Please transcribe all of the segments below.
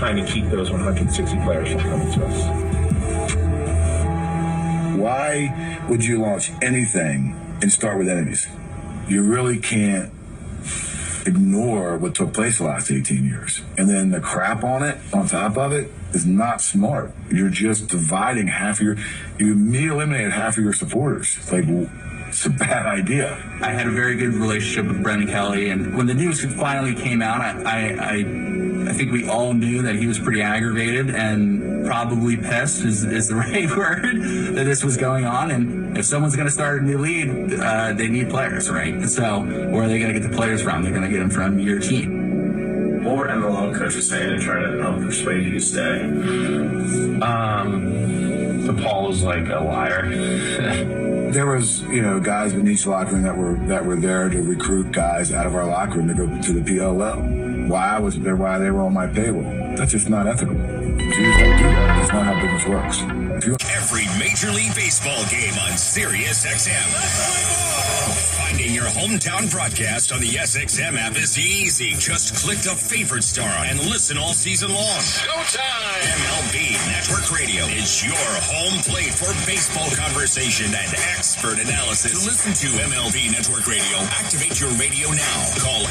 trying to keep those 160 players from coming to us. Why would you launch anything and start with enemies? You really can't ignore what took place the last 18 years. And then the crap on it, on top of it, is not smart. You're just dividing you eliminated half of your supporters. It's like, it's a bad idea. I had a very good relationship with Brendan Kelly, and when the news finally came out, I think we all knew that he was pretty aggravated and probably pissed is the right word that this was going on. And if someone's going to start a new league, they need players, right? So where are they going to get the players from? They're going to get them from your team. What were MLL coaches saying and trying to help persuade you to stay? Paul was like a liar. There was, guys in each locker room that were there to recruit guys out of our locker room to go to the PLL. Why I was there, why they were on my payroll. That's just not ethical. You just don't do that. That's not how business works. Every Major League Baseball game on Sirius XM. Finding your hometown broadcast on the SXM app is easy. Just click the favorite star and listen all season long. Showtime! MLB Network Radio is your home plate for baseball conversation and expert analysis. To listen to MLB Network Radio, activate your radio now. Call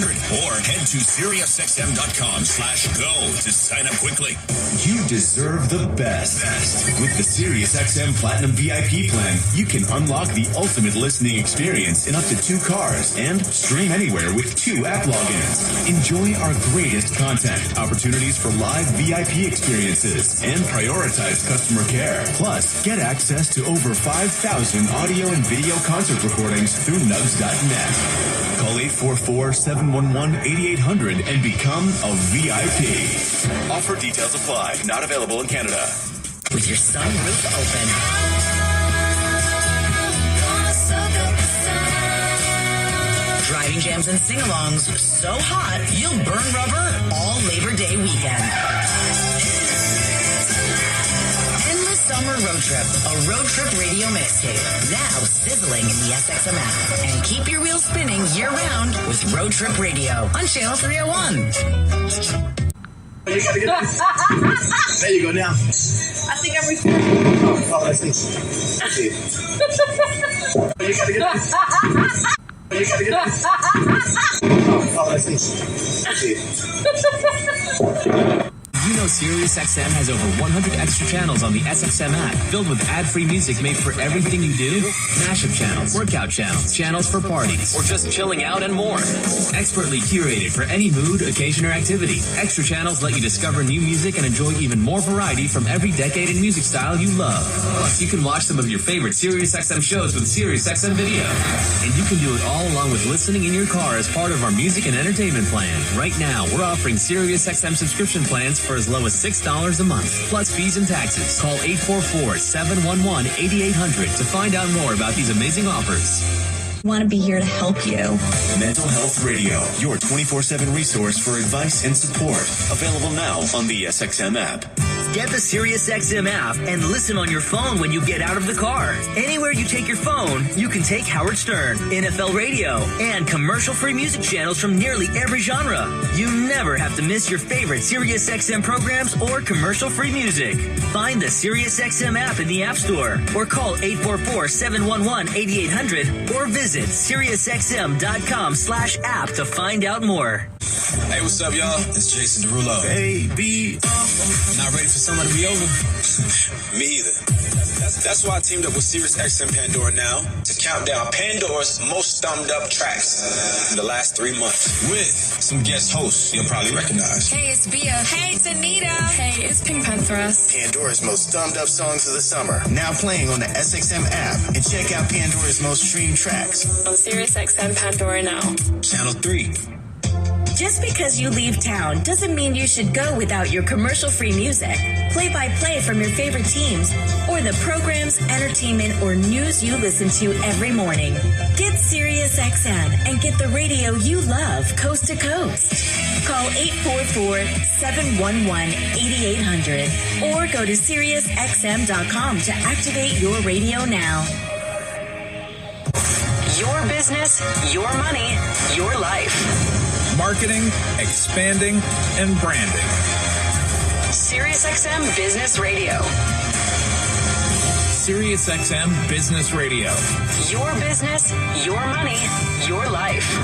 844-711-8800 or head to SiriusXM.com/go to sign up quickly. You deserve the best. With the SiriusXM Platinum VIP plan, you can unlock the ultimate listening experience in up to 2 cars and stream anywhere with 2 app logins. Enjoy our greatest content, opportunities for live VIP experiences, and prioritized customer care. Plus, get access to over 5,000 audio and video concert recordings through nugs.net. Call 844-711-8800 and become a VIP. Offer details apply. Not available in Canada. With your sunroof open. Driving jams and sing-alongs so hot you'll burn rubber all Labor Day weekend. Endless Summer Road Trip, a road trip radio mixtape. Now sizzling in the SXM app. And keep your wheels spinning year-round with Road Trip Radio on Channel 301. You gotta get this. There you go now. I think I'm recording. Oh, that's it. That's it. You gotta get this. You gotta get this. Oh, that's it. That's it. You know SiriusXM has over 100 extra channels on the SXM app, filled with ad-free music made for everything you do. Mashup channels, workout channels, channels for parties, or just chilling out and more. Expertly curated for any mood, occasion, or activity. Extra channels let you discover new music and enjoy even more variety from every decade and music style you love. Plus, you can watch some of your favorite SiriusXM shows with SiriusXM Video. And you can do it all along with listening in your car as part of our music and entertainment plan. Right now, we're offering SiriusXM subscription plans for as low as $6 a month, plus fees and taxes. Call 844-711-8800 to find out more about these amazing offers. Want to be here to help you. Mental Health Radio, your 24/7 resource for advice and support. Available now on the SXM app. Get the SiriusXM app and listen on your phone when you get out of the car. Anywhere you take your phone, you can take Howard Stern, NFL Radio, and commercial-free music channels from nearly every genre. You never have to miss your favorite SiriusXM programs or commercial-free music. Find the SiriusXM app in the App Store or call 844-711-8800 or visit SiriusXM.com/app to find out more. Hey, what's up, y'all? It's Jason Derulo. Baby. Not ready for summer to be over? Me either. That's why I teamed up with SiriusXM Pandora now to count down Pandora's most thumbed up tracks in the last 3 months with some guest hosts you'll probably recognize. Hey, it's Bia. Hey, it's Anita. Hey, it's Pink Panthers. Pandora's most thumbed up songs of the summer. Now playing on the SXM app. And check out Pandora's most streamed tracks on SiriusXM Pandora now. Channel 3. Just because you leave town doesn't mean you should go without your commercial-free music, play-by-play from your favorite teams, or the programs, entertainment, or news you listen to every morning. Get SiriusXM and get the radio you love coast to coast. Call 844-711-8800 or go to SiriusXM.com to activate your radio now. Your business, your money, your life. marketing, expanding, and branding. SiriusXM Business Radio. SiriusXM Business Radio. Your business, your money, your life.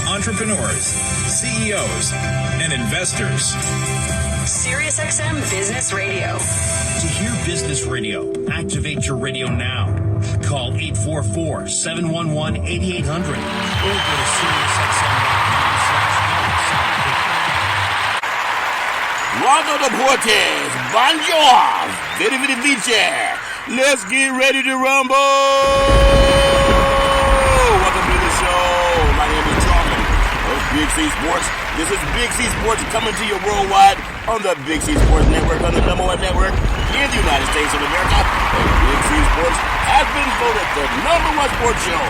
Entrepreneurs, CEOs, and investors. SiriusXM Business Radio. To hear Business Radio, activate your radio now. Call 844-711-8800 or go to SiriusXM.com/. Rondo Deportes, bonjour, very, very vice. Let's get ready to rumble. Welcome to the show. My name is Charlie of Big C Sports. This is Big C Sports coming to you worldwide on the Big C Sports Network, on the #1 network in the United States of America. And Big C Sports has been voted the #1 sports show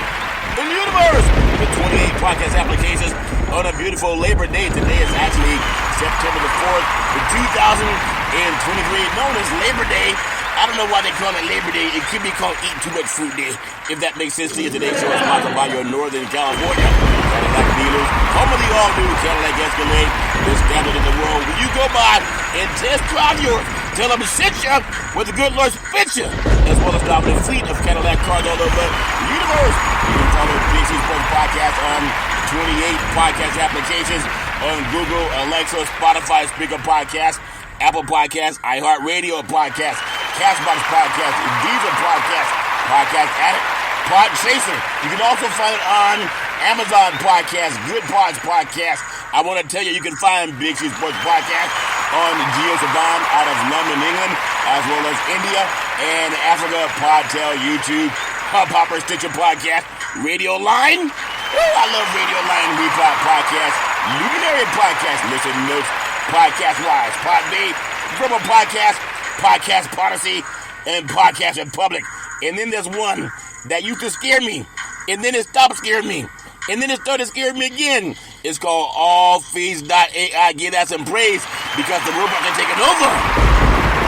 in the universe with 28 podcast applications on a beautiful Labor Day. Today is actually September the 4th, 2023, known as Labor Day. I don't know why they call it Labor Day. It could be called Eat Too Much Fruit Day, if that makes sense to you. Today's show is sponsored by your Northern California Cadillac dealers, home of the all-new Cadillac Escalade, the standard in the world. When you go by and test drive yours, tell them to sit you with the good Lord spit you, as well as driving a fleet of Cadillac cars all over the universe. You can follow Big C Sports Podcast on 28 podcast applications on Google, Alexa, Spotify, Speaker Podcast, Apple Podcast, iHeartRadio Podcast, Castbox Podcast, Deezer Podcast, Podcast Addict, Podchaser. You can also find it on Amazon Podcast, Good Pods Podcast. I want to tell you, you can find Big C Sports Podcast on GeoSavan out of London, England, as well as India and Africa, Podtail, YouTube, Hubhopper, Stitcher Podcast, Radio Line. I love Radio Line, Repod Podcast, Luminary Podcast, Listen Notes, Podcast Wise, Podbay, Verbal Podcast, Podcast Policy, and Podcast Republic. And then there's one that used to scare me, and then it stopped scaring me, and then it started scaring me again. It's called AllFeeds.ai. Give that some praise because the robots are taking over.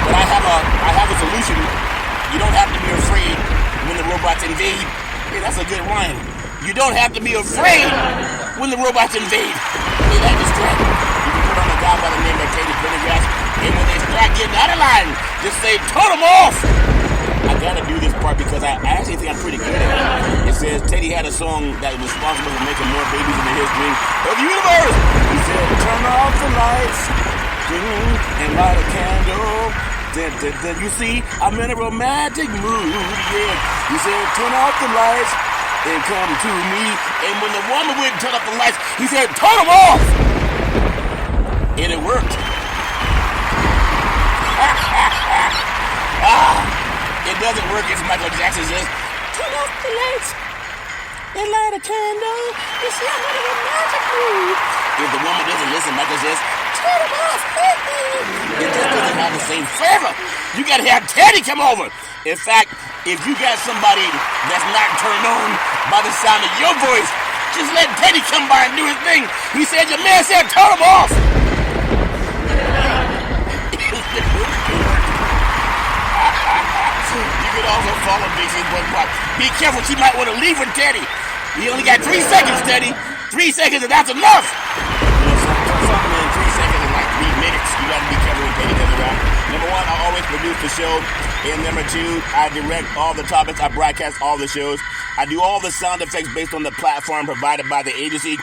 But I have a solution. You don't have to be afraid when the robots invade. Hey, that's a good rhyme. You don't have to be afraid when the robots invade. Hey, that is correct. You can put on a guy by the name of Teddy Pendergrass, and when they start getting out of line, just say, "Tote them off." I gotta do this part because I actually think I'm pretty good at it. It says Teddy had a song that was responsible for making more babies in the history of the universe. He said, "Turn off the lights and light a candle. Then you see, I'm in a romantic mood." Yeah. He said, "Turn off the lights and come to me." And when the woman wouldn't turn off the lights, he said, "Turn them off." And it worked. It doesn't work if Michael Jackson says, "Turn off the lights and light a candle. You see, I'm in a romantic mood." If the woman doesn't listen, Michael says, "Turn them off." It just doesn't have the same flavor. You gotta have Teddy come over. In fact, if you got somebody that's not turned on by the sound of your voice, just let Teddy come by and do his thing. He said, "Your man said, turn him off." You can also follow Big C Sports Podcast. Be careful, she might want to leave with Teddy. You only got 3 seconds, Teddy. 3 seconds, and that's enough. Something in 3 seconds is like 3 minutes. You got to be careful when Teddy comes around. Number 1, I always produce the show. And number 2, I direct all the topics. I broadcast all the shows. I do all the sound effects based on the platform provided by the agency.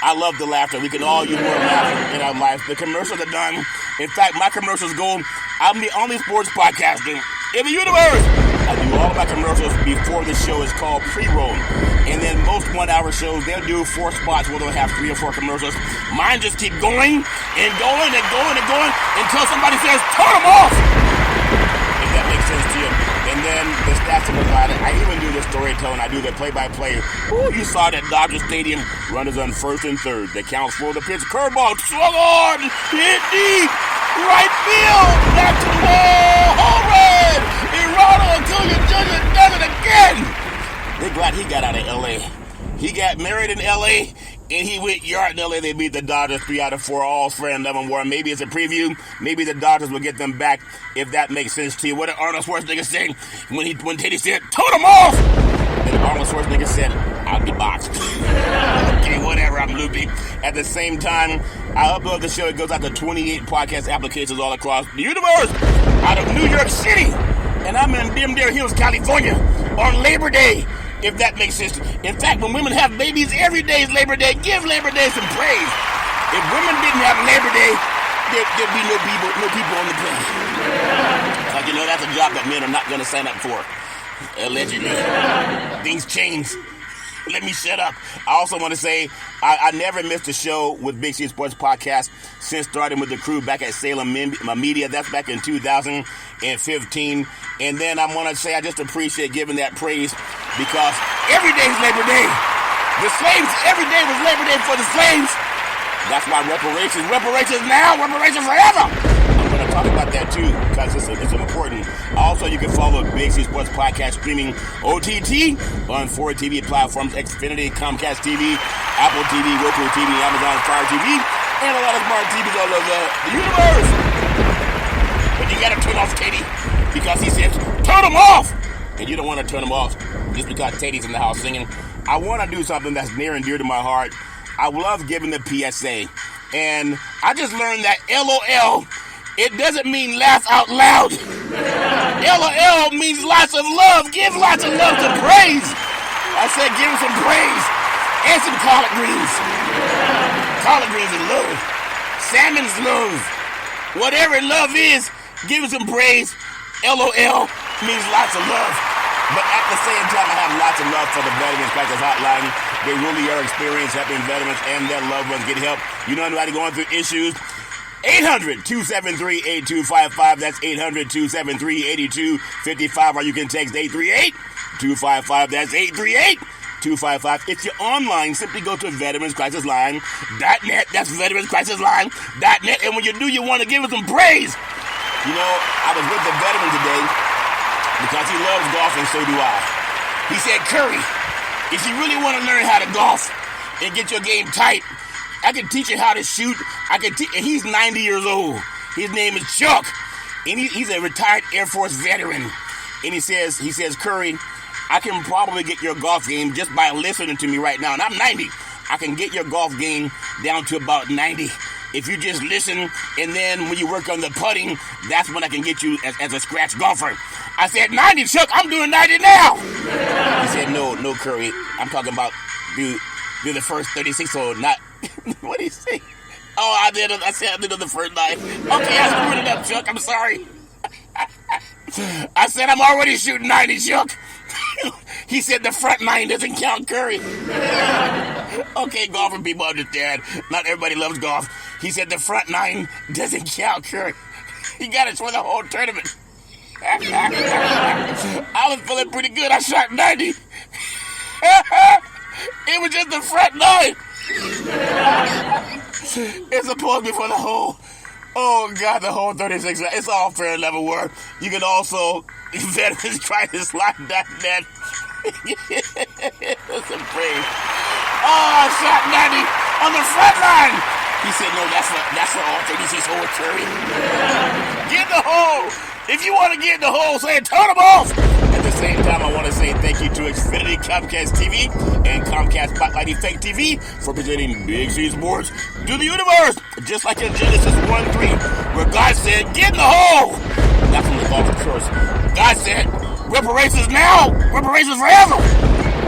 I love the laughter. We can all use more laughter in our lives. The commercials are done. In fact, my commercials go, I'm the only sports podcaster in the universe. I do all of my commercials before the show is called pre-roll. And then most 1-hour shows, they'll do 4 spots where they'll have 3 or 4 commercials. Mine just keep going and going and going and going until somebody says, turn them off. If that makes sense to you. And then the stats are provided. I even do the storytelling. I do the play-by-play. Ooh, you saw that Dodger Stadium. Runners on 1st and 3rd. That counts for the pitch. Curveball. Swung on. Hit deep. Right field. Back to the wall. Home run. Irano until your judge does it again. They're glad he got out of L.A. He got married in L.A., and he went yard in L.A. They beat the Dodgers 3 out of 4. All fair and level war. Maybe it's a preview. Maybe the Dodgers will get them back, if that makes sense to you. What did Arnold Schwarzenegger say when Teddy said, tote him off? then Arnold Schwarzenegger said, I'll be boxed. Okay, whatever, I'm loopy. At the same time, I upload the show. It goes out to 28 podcast applications all across the universe, out of New York City. And I'm in Dimdale Hills, California, on Labor Day, if that makes sense. In fact, when women have babies, every day is Labor Day. Give Labor Day some praise. If women didn't have Labor Day, there'd be no people on the planet. Like, you know, that's a job that men are not going to sign up for. Allegedly. Things change. Let me shut up. I also want to say I never missed a show with Big C Sports Podcast since starting with the crew back at Salem Media. That's back in 2015. And then I want to say I just appreciate giving that praise because every day is Labor Day. The slaves, every day was Labor Day for the slaves. That's why reparations now, reparations forever. I'm going to talk about that too because it's important. Also, you can follow Big C Sports Podcast streaming OTT on 4 TV platforms: Xfinity, Comcast TV, Apple TV, Roku TV, Amazon Fire TV, and a lot of smart TVs all over the universe. But you got to turn off Katie because he says, turn them off! And you don't want to turn them off just because Teddy's in the house singing. I want to do something that's near and dear to my heart. I love giving the PSA. And I just learned that LOL, it doesn't mean laugh out loud. LOL means lots of love. Give lots of love to praise. I said give him some praise. And some collard greens. Collard greens is love. Salmon's love. Whatever love is, give him some praise. LOL means lots of love. But at the same time, I have lots of love for the Veterans Crisis Hotline. They really are experienced helping veterans and their loved ones get help. You know anybody going through issues? 800-273-8255. That's 800-273-8255. Or you can text 838-255. That's 838-255. If you're online, simply go to veteranscrisisline.net. That's veteranscrisisline.net. And when you do, you want to give us some praise. You know, I was with the veteran today because he loves golf and so do I. He said, Curry, if you really want to learn how to golf and get your game tight, I can teach you how to shoot. And he's 90 years old. His name is Chuck. And he's a retired Air Force veteran. And he says, Curry, I can probably get your golf game just by listening to me right now. And I'm 90. I can get your golf game down to about 90. If you just listen, and then when you work on the putting, that's when I can get you as a scratch golfer. I said, 90, Chuck, I'm doing 90 now. He said, no, Curry. I'm talking about do the first 36 or not. What did he say? Oh, I said I did on the first 9. Okay, I screwed it up, Chuck. I'm sorry. I said I'm already shooting 90, Chuck. He said the front 9 doesn't count, Curry. Okay, golfing people understand. Not everybody loves golf. He said the front 9 doesn't count, Curry. He got it for the whole tournament. I was feeling pretty good. I shot 90. It was just the front 9. It's supposed to be for the whole. Oh, God, the whole 36. It's all fair and level work. You can also veteranscrisisline.net. Some praise. Oh, I shot 90 on the front line. He said, no, that's for all 36 holes, Curry. Get in the hole. If you want to get in the hole, say turn them off. At the same time, I want to say thank you to Xfinity, Comcast TV, and Comcast Spotlight Effect TV for presenting Big C Sports to the universe. Just like in Genesis 1:3, where God said, get in the hole. That's from the golf course. God said, reparations now, reparations forever.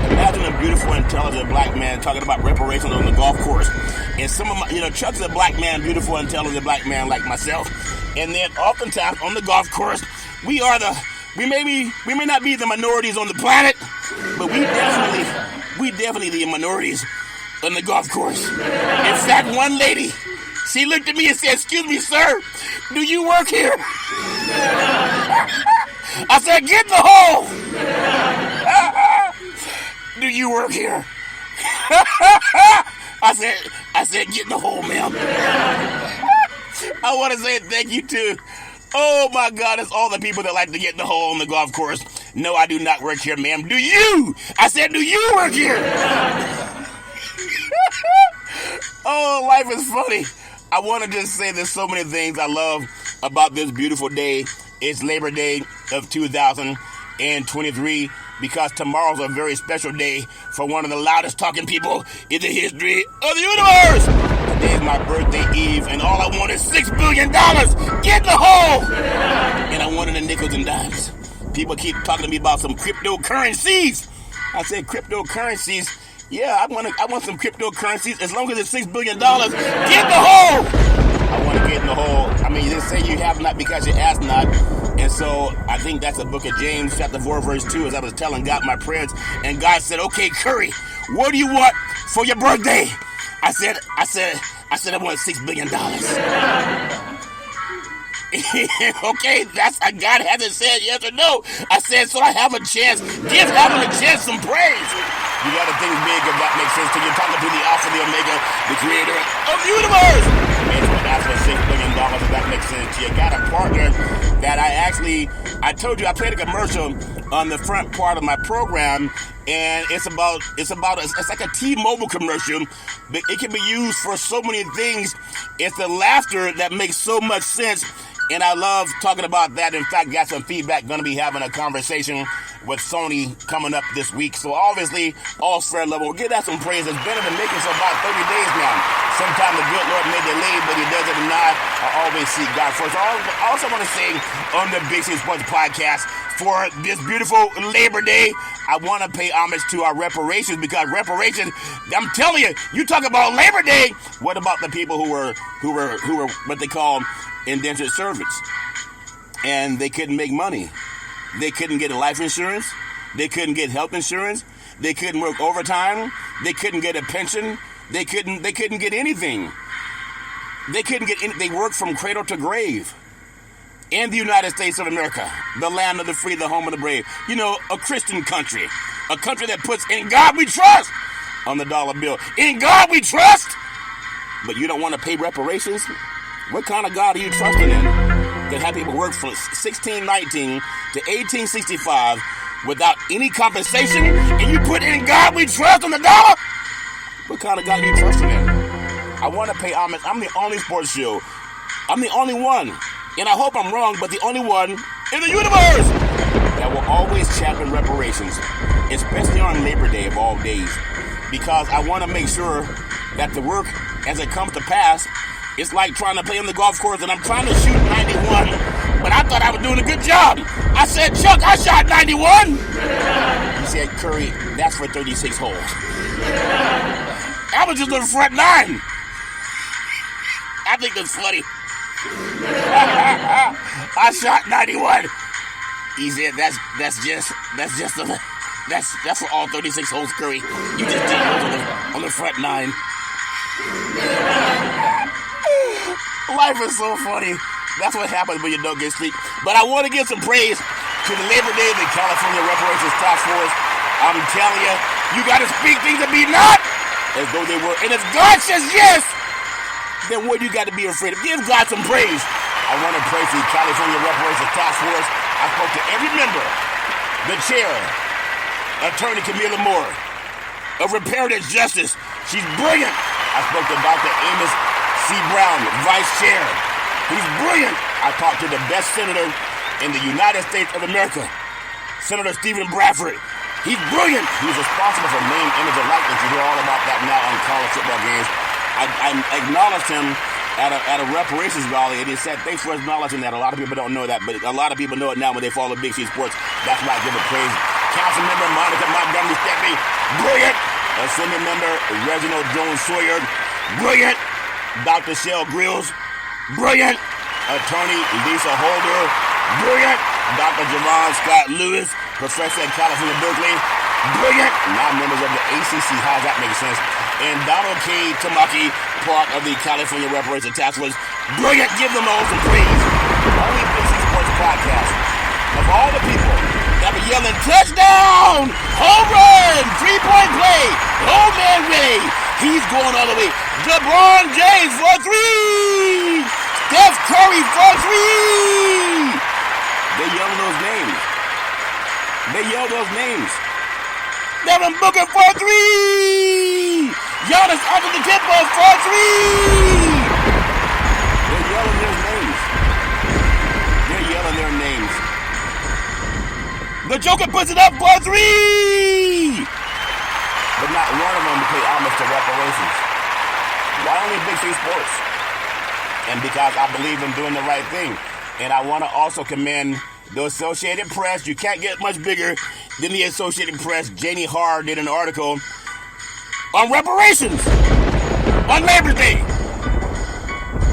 Imagine a beautiful, intelligent black man talking about reparations on the golf course. And some of my, Chuck's a black man, beautiful, intelligent black man like myself. And then oftentimes on the golf course, we may not be the minorities on the planet, but we definitely the minorities on the golf course. In fact, one lady, she looked at me and said, excuse me, sir, do you work here? I said, get in the hole. Do you work here? I said, get in the hole, ma'am. I want to say thank you to, oh my God, it's all the people that like to get in the hole on the golf course. No, I do not work here, ma'am. Do you? I said, do you work here? Oh, life is funny. I want to just say there's so many things I love about this beautiful day. It's Labor Day of 2023. because tomorrow's a very special day for one of the loudest talking people in the history of the universe. Today is my birthday eve, and all I want is $6 billion. Get in the hole! And I want it in nickels and dimes. People keep talking to me about some cryptocurrencies. I said, cryptocurrencies? Yeah, I want some cryptocurrencies as long as it's $6 billion. Get in the hole! I want to get in the hole. I mean, they say you have not because you ask not. And so I think that's the book of James, chapter 4, verse 2, as I was telling God my prayers. And God said, okay, Curry, what do you want for your birthday? I said, I want $6 billion. Okay, God hasn't said yes or no. I said, so I have a chance. Give heaven a chance some praise. You gotta think big if that makes sense to you. Talking to the Alpha, the Omega, the creator of the universe. And so that's for $6 billion, if that makes sense to you. Got a partner that I told you I played a commercial on the front part of my program, and it's like a T-Mobile commercial, but it can be used for so many things. It's the laughter that makes so much sense, and I love talking about that. In fact, got some feedback. Going to be having a conversation with Sony coming up this week. So obviously, all's fair level. We'll give that some praise. It's been in the making for about 30 days now. Sometimes the good Lord may delay, but he doesn't deny. I always seek God first. I also want to say on the Big City Sports Podcast, for this beautiful Labor Day, I want to pay homage to our reparations, because reparations, I'm telling you, you talk about Labor Day, what about the people who were what they call indentured servants? And they couldn't make money. They couldn't get life insurance. They couldn't get health insurance. They couldn't work overtime. They couldn't get a pension. They couldn't get anything. They worked from cradle to grave. In the United States of America, the land of the free, the home of the brave. You know, a Christian country. A country that puts "In God We Trust" on the dollar bill. In God we trust! But you don't want to pay reparations? What kind of God are you trusting in? That have people work from 1619 to 1865 without any compensation, and you put "In God We Trust" on the dollar? What kind of God are you trusting in? I want to pay homage. I'm the only sports show. I'm the only one. And I hope I'm wrong, but the only one in the universe that will always champion reparations, especially on Labor Day of all days, because I want to make sure that the work, as it comes to pass, it's like trying to play on the golf course, and I'm trying to shoot 91, but I thought I was doing a good job. I said, Chuck, I shot 91. He said, Curry, that's for 36 holes. I was just on the front nine. I think that's funny. I shot 91. He said, that's for all 36 holes, Curry. You just did yours on the front nine. Life is so funny. That's what happens when you don't get sleep. But I want to give some praise to the Labor Day, the California Reparations Task Force. I'm telling you, you got to speak things that be not as though they were. And if God says yes, then what you got to be afraid of? Give God some praise. I want to praise the California Reparations Task Force. I spoke to every member, the chair, Attorney Camilla Moore, of Reparations Justice. She's brilliant. I spoke to Dr. Amos C. Brown, Vice Chair. He's brilliant. I talked to the best senator in the United States of America, Senator Stephen Bradford. He's brilliant. He's responsible for name, image, and likeness. You hear all about that now on college football games. I acknowledged him at a reparations rally, and he said, thanks for acknowledging that. A lot of people don't know that, but a lot of people know it now when they follow Big C Sports. That's why I give it praise. Council member Monica Montgomery Stephanie, brilliant. Assembly member Reginald Jones Sawyer, brilliant. Dr. Shell Grills, brilliant. Attorney Lisa Holder, brilliant. Dr. Javon Scott Lewis, professor at California Berkeley, brilliant. Now members of the ACC, how does that make sense? And Donald K. Tamaki, part of the California Reparations Task Force, brilliant. Give them all some praise. Only Big C Sports Podcast, of all the people that were yelling, touchdown, home run, three-point play, old man Willie, he's going all the way. LeBron James for three. Steph Curry for three. They yell those names. They yell those names. Devin Booker for three. Giannis Antetokounmpo for three. They're yelling their names. They're yelling their names. The The Joker puts it up for 3! But not one of them to pay homage to reparations. Why only Big C Sports? And because I believe in doing the right thing. And I want to also commend the Associated Press. You can't get much bigger than the Associated Press. Janie Harr did an article on reparations on Labor Day.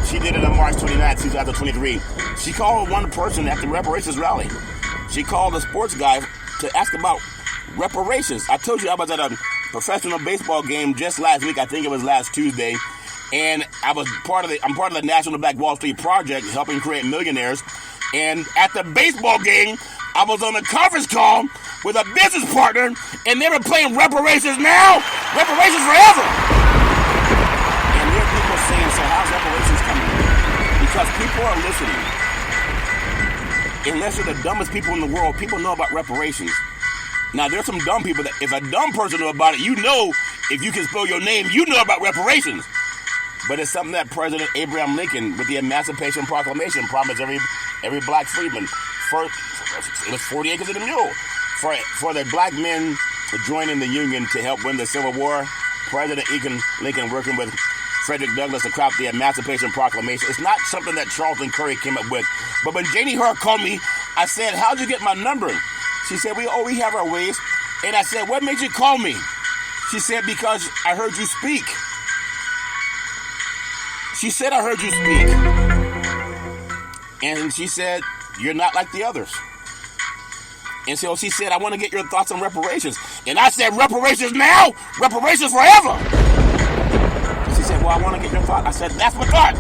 She did it on March 29, 2023. She called one person at the reparations rally. She called a sports guy to ask about reparations. I told you I was at a professional baseball game just last week. I think it was last Tuesday. And I'm part of the National Black Wall Street Project, helping create millionaires. And at the baseball game, I was on a conference call with a business partner, and they were playing reparations now, reparations forever. And there are people saying, so how's reparations coming? Because people are listening. Unless you're the dumbest people in the world, people know about reparations. Now, there's some dumb people that, if a dumb person knows about it, you know, if you can spell your name, you know about reparations. But it's something that President Abraham Lincoln, with the Emancipation Proclamation, promised every black freedman. It was 40 acres and a mule. For the black men to join in the Union to help win the Civil War, President Lincoln, working with Frederick Douglass, to craft the Emancipation Proclamation. It's not something that Charlton Curry came up with. But when Janie Harr called me, I said, how'd you get my number? She said, we have our ways. And I said, what made you call me? She said, because I heard you speak. She said, I heard you speak. And she said, you're not like the others. And so she said, I want to get your thoughts on reparations. And I said, reparations now? Reparations forever? She said, well, I want to get your thoughts. I said, that's my thought.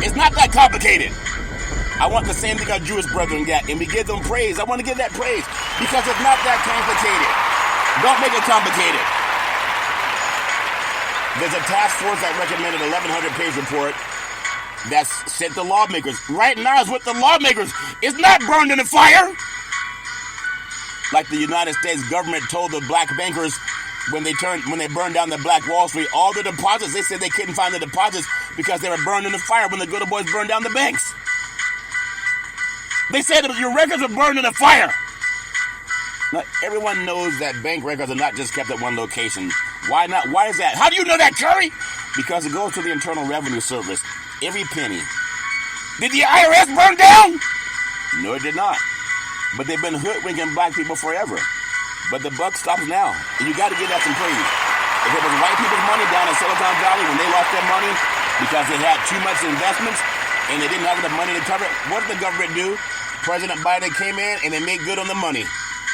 It's not that complicated. I want the same thing our Jewish brethren get, and we give them praise. I want to give that praise because it's not that complicated. Don't make it complicated. There's a task force that recommended an 1,100-page report that's sent to lawmakers. Right now is with the lawmakers. It's not burned in the fire. Like the United States government told the black bankers when they burned down the Black Wall Street, all the deposits, they said they couldn't find the deposits because they were burned in the fire when the good old boys burned down the banks. They said that your records are burned in a fire. Now, everyone knows that bank records are not just kept at one location. Why not? Why is that? How do you know that, Curry? Because it goes to the Internal Revenue Service. Every penny. Did the IRS burn down? No, it did not. But they've been hoodwinking black people forever. But the buck stops now. And you got to give that some praise. If it was white people's money down in Silicon Valley when they lost their money because they had too much investments and they didn't have enough money to cover it, what did the government do? President Biden came in and they made good on the money.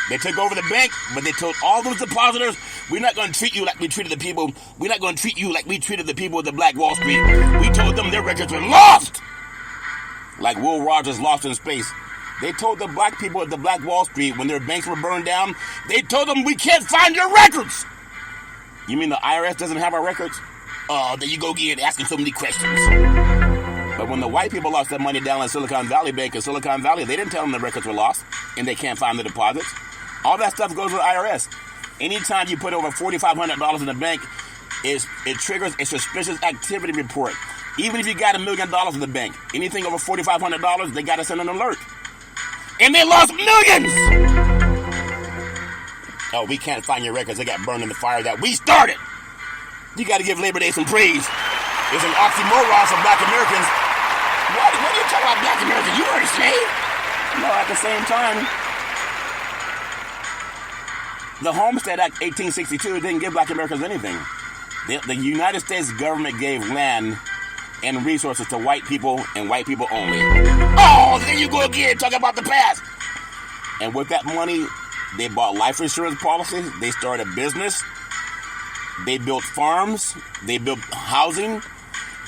They took over the bank, but they told all those depositors, we're not going to treat you like we treated the people. We're not going to treat you like we treated the people of the Black Wall Street. We told them their records were lost. Like Will Rogers lost in space. They told the black people at the Black Wall Street when their banks were burned down, they told them we can't find your records. You mean the IRS doesn't have our records? Oh, there you go again, asking so many questions. But when the white people lost their money down in Silicon Valley Bank in Silicon Valley, they didn't tell them the records were lost and they can't find the deposits. All that stuff goes to the IRS. Anytime you put over $4,500 in the bank, it triggers a suspicious activity report. Even if you got $1 million in the bank, anything over $4,500, they got to send an alert. And they lost millions! Oh, we can't find your records. They got burned in the fire that we started. You got to give Labor Day some praise. It's an oxymoron for black Americans. What are you talking about black Americans? You weren't a slave? No, at the same time, the Homestead Act 1862 didn't give black Americans anything. The United States government gave land and resources to white people and white people only. Oh, there you go again, talking about the past. And with that money, they bought life insurance policies. They started a business. They built farms. They built housing.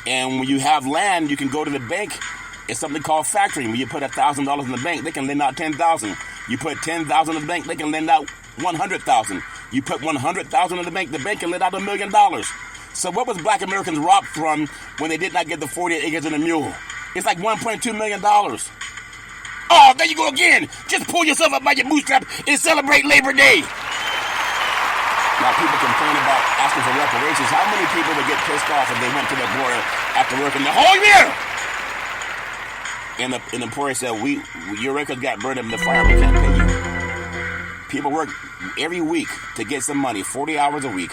And when you have land, you can go to the bank. It's something called factoring. When you put $1,000 in the bank, they can lend out $10,000. You put $10,000 in the bank, they can lend out $100,000. You put $100,000 in the bank can lend out $1 million. So what was black Americans robbed from when they did not get the 48 acres and a mule? It's like $1.2 million. Oh, there you go again. Just pull yourself up by your bootstrap and celebrate Labor Day. Now, people complain about asking for reparations. How many people would get pissed off if they went to the border after working the whole year? And the employer said, your records got burned up in the fire. We can't pay you. People work every week to get some money, 40 hours a week,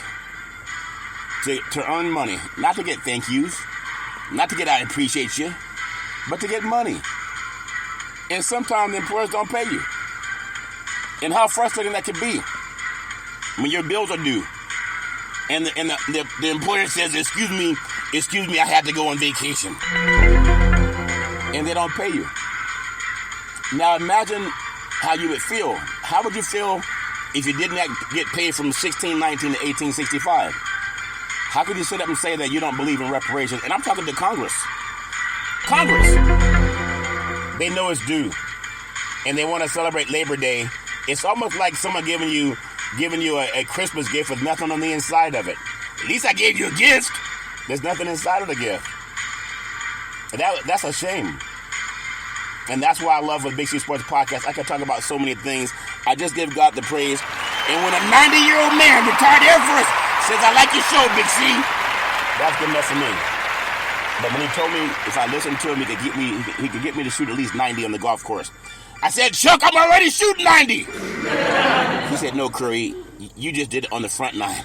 to earn money. Not to get thank yous, not to get I appreciate you, but to get money. And sometimes the employers don't pay you. And how frustrating that can be when your bills are due. And the employer says, excuse me, I had to go on vacation. And they don't pay you. Now imagine how you would feel. How would you feel if you didn't get paid from 1619 to 1865? How could you sit up and say that you don't believe in reparations? And I'm talking to Congress. Congress. They know it's due. And they want to celebrate Labor Day. It's almost like someone giving you a Christmas gift with nothing on the inside of it. At least I gave you a gift. There's nothing inside of the gift. And that's a shame. And that's why I love with Big C Sports Podcast. I can talk about so many things. I just give God the praise. And when a 90-year-old man, retired Air Force, says, I like your show, Big C, that's good enough for me. But when he told me if I listened to him, he could get me to shoot at least 90 on the golf course. I said, Chuck, I'm already shooting 90. He said, no, Curry, you just did it on the front nine.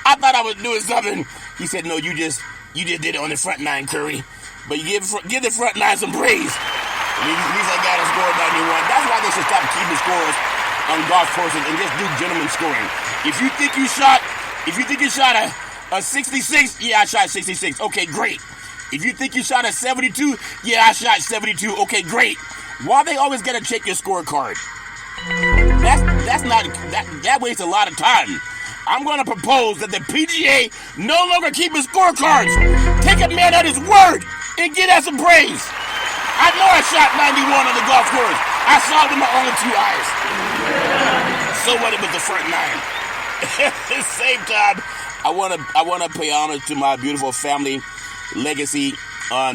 I thought I was doing something. He said, no, you just did it on the front nine, Curry. But you give the front nine some praise. At least I got a score of 91. That's why they should stop keeping scores on golf courses and just do gentleman scoring. If you think you shot a 66, yeah, I shot 66. Okay, great. If you think you shot a 72, yeah, I shot 72. Okay, great. Why they always gotta check your scorecard? That wastes a lot of time. I'm gonna propose that the PGA no longer keep his scorecards. Take a man at his word and get us some praise. I know I shot 91 on the golf course. I saw it with my own 2 eyes. So what it was the front nine. At the same time, I wanna pay homage to my beautiful family legacy.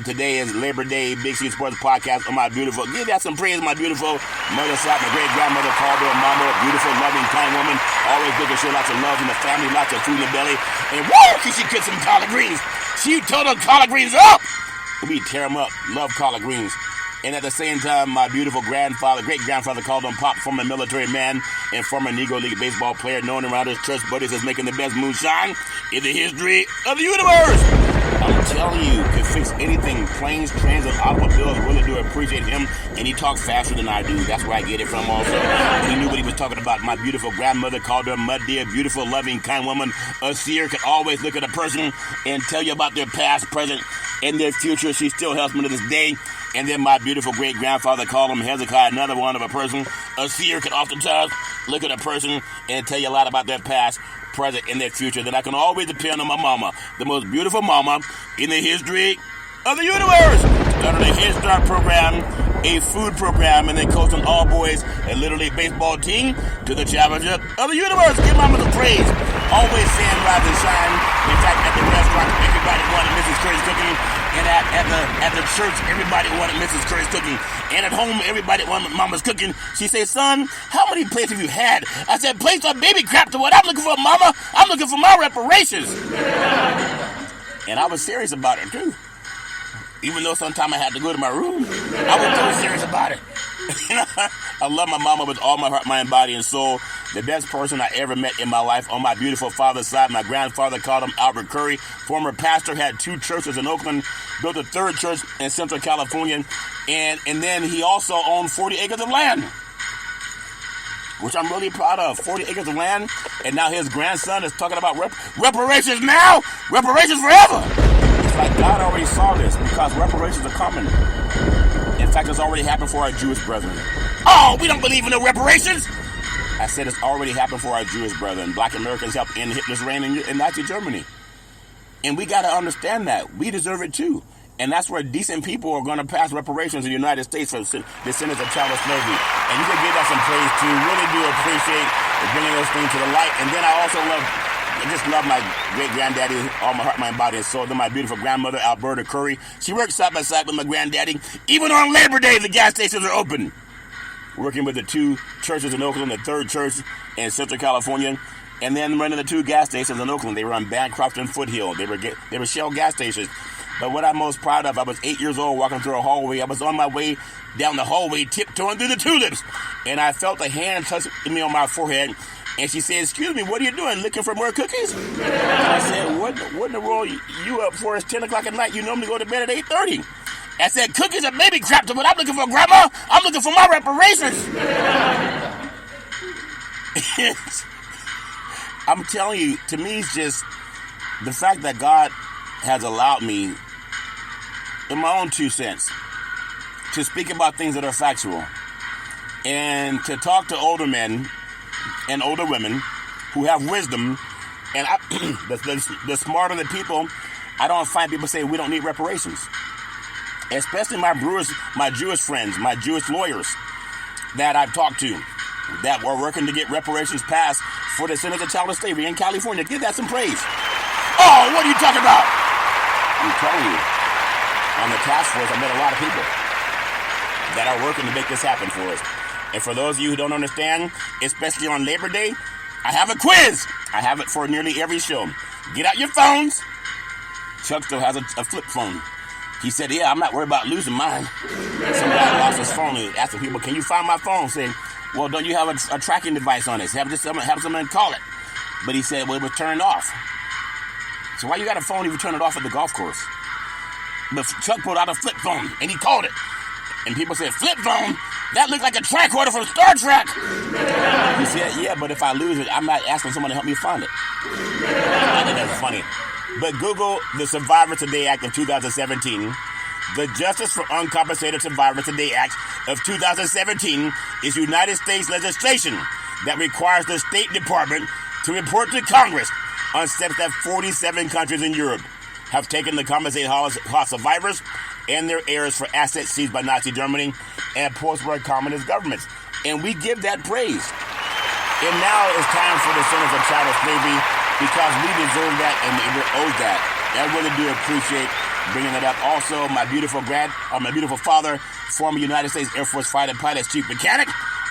Today is Labor Day, Big C Sports Podcast. On my beautiful, give that some praise, my beautiful mother side, my great grandmother called her mama, beautiful, loving, kind woman. Always making sure lots of love in the family, lots of food in the belly. And woo, she cooked some collard greens. She told them collard greens up. We tear them up. Love collard greens. And at the same time, my beautiful grandfather, great-grandfather called him Pop, former military man and former Negro League baseball player, known around his church buddies as making the best moonshine in the history of the universe. I'm telling you, can fix anything. Planes, trains, and automobiles really do appreciate him, and he talks faster than I do. That's where I get it from also. And he knew what he was talking about. My beautiful grandmother called her mud dear, beautiful, loving, kind woman. A seer could always look at a person and tell you about their past, present, and their future. She still helps me to this day. And then my beautiful great-grandfather called him Hezekiah, another one of a person. A seer could oftentimes look at a person and tell you a lot about their past, present, and their future. Then I can always depend on my mama, the most beautiful mama in the history of the universe. Started a Head Start program, a food program, and they coached an all-boys and Little League baseball team to the championship of the universe. Give mama the praise. Always saying rise and shine. In fact, at the restaurant, everybody wanted Mrs. Curry's cooking. And at the church, everybody wanted Mrs. Curry's cooking. And at home, everybody wanted mama's cooking. She said, son, how many plates have you had? I said, plates are baby crap to what I'm looking for, mama. I'm looking for my reparations. And I was serious about it, too. Even though sometimes I had to go to my room, I was so serious about it. I love my mama with all my heart, mind, body, and soul. The best person I ever met in my life. On my beautiful father's side, my grandfather called him Albert Curry. Former pastor, had 2 churches in Oakland, built a 3rd church in Central California, and then he also owned 40 acres of land, which I'm really proud of. 40 acres of land, and now his grandson is talking about reparations now, reparations forever. It's like God already saw this because reparations are coming. In fact, it's already happened for our Jewish brethren. Oh, we don't believe in no reparations. I said it's already happened for our Jewish brethren. Black Americans helped end Hitler's reign in Nazi Germany. And we got to understand that. We deserve it too. And that's where decent people are going to pass reparations in the United States for descendants of chattel slavery. And you can give that some praise too. Really do appreciate bringing those things to the light. And then I also love my great-granddaddy, all my heart, mind, body, and soul. Then my beautiful grandmother, Alberta Curry. She worked side by side with my granddaddy. Even on Labor Day, the gas stations are open. Working with the 2 churches in Oakland, the 3rd church in Central California, and then running the 2 gas stations in Oakland. They were on Bancroft and Foothill. They were Shell gas stations. But what I'm most proud of, I was 8 years old walking through a hallway. I was on my way down the hallway, tiptoeing through the tulips. And I felt a hand touch me on my forehead. And she said, excuse me, what are you doing? Looking for more cookies? And I said, what in the world you up for? It's 10 o'clock at night. You normally go to bed at 8:30. I said, cookies are baby crap to what I'm looking for, Grandma. I'm looking for my reparations. I'm telling you, to me, it's just the fact that God has allowed me, in my own 2 cents, to speak about things that are factual and to talk to older men and older women who have wisdom. And the smarter the people, I don't find people say we don't need reparations. Especially my Jewish friends, my Jewish lawyers that I've talked to that were working to get reparations passed for the descendants of child slavery in California. Give that some praise. Oh, what are you talking about? I'm telling you, on the task force, I met a lot of people that are working to make this happen for us. And for those of you who don't understand, especially on Labor Day, I have a quiz. I have it for nearly every show. Get out your phones. Chuck still has a flip phone. He said, yeah, I'm not worried about losing mine. Some guy lost his phone and asking people, can you find my phone? Saying, well, don't you have a tracking device on it? Have someone call it. But he said, well, it was turned off. So why you got a phone if you turn it off at the golf course? But Chuck pulled out a flip phone and he called it. And people said, flip phone? That looked like a tricorder from Star Trek. He said, yeah, but if I lose it, I'm not asking someone to help me find it. I think that's funny. But Google the Survivor Today Act of 2017. The Justice for Uncompensated Survivor Today Act of 2017 is United States legislation that requires the State Department to report to Congress on steps that 47 countries in Europe have taken to compensate Holocaust survivors and their heirs for assets seized by Nazi Germany and post-war communist governments. And we give that praise. And now it's time for the descendants of child slavery, because we deserve that and we owe that. I really do appreciate bringing it up. Also, my beautiful father, former United States Air Force fighter pilot, chief mechanic,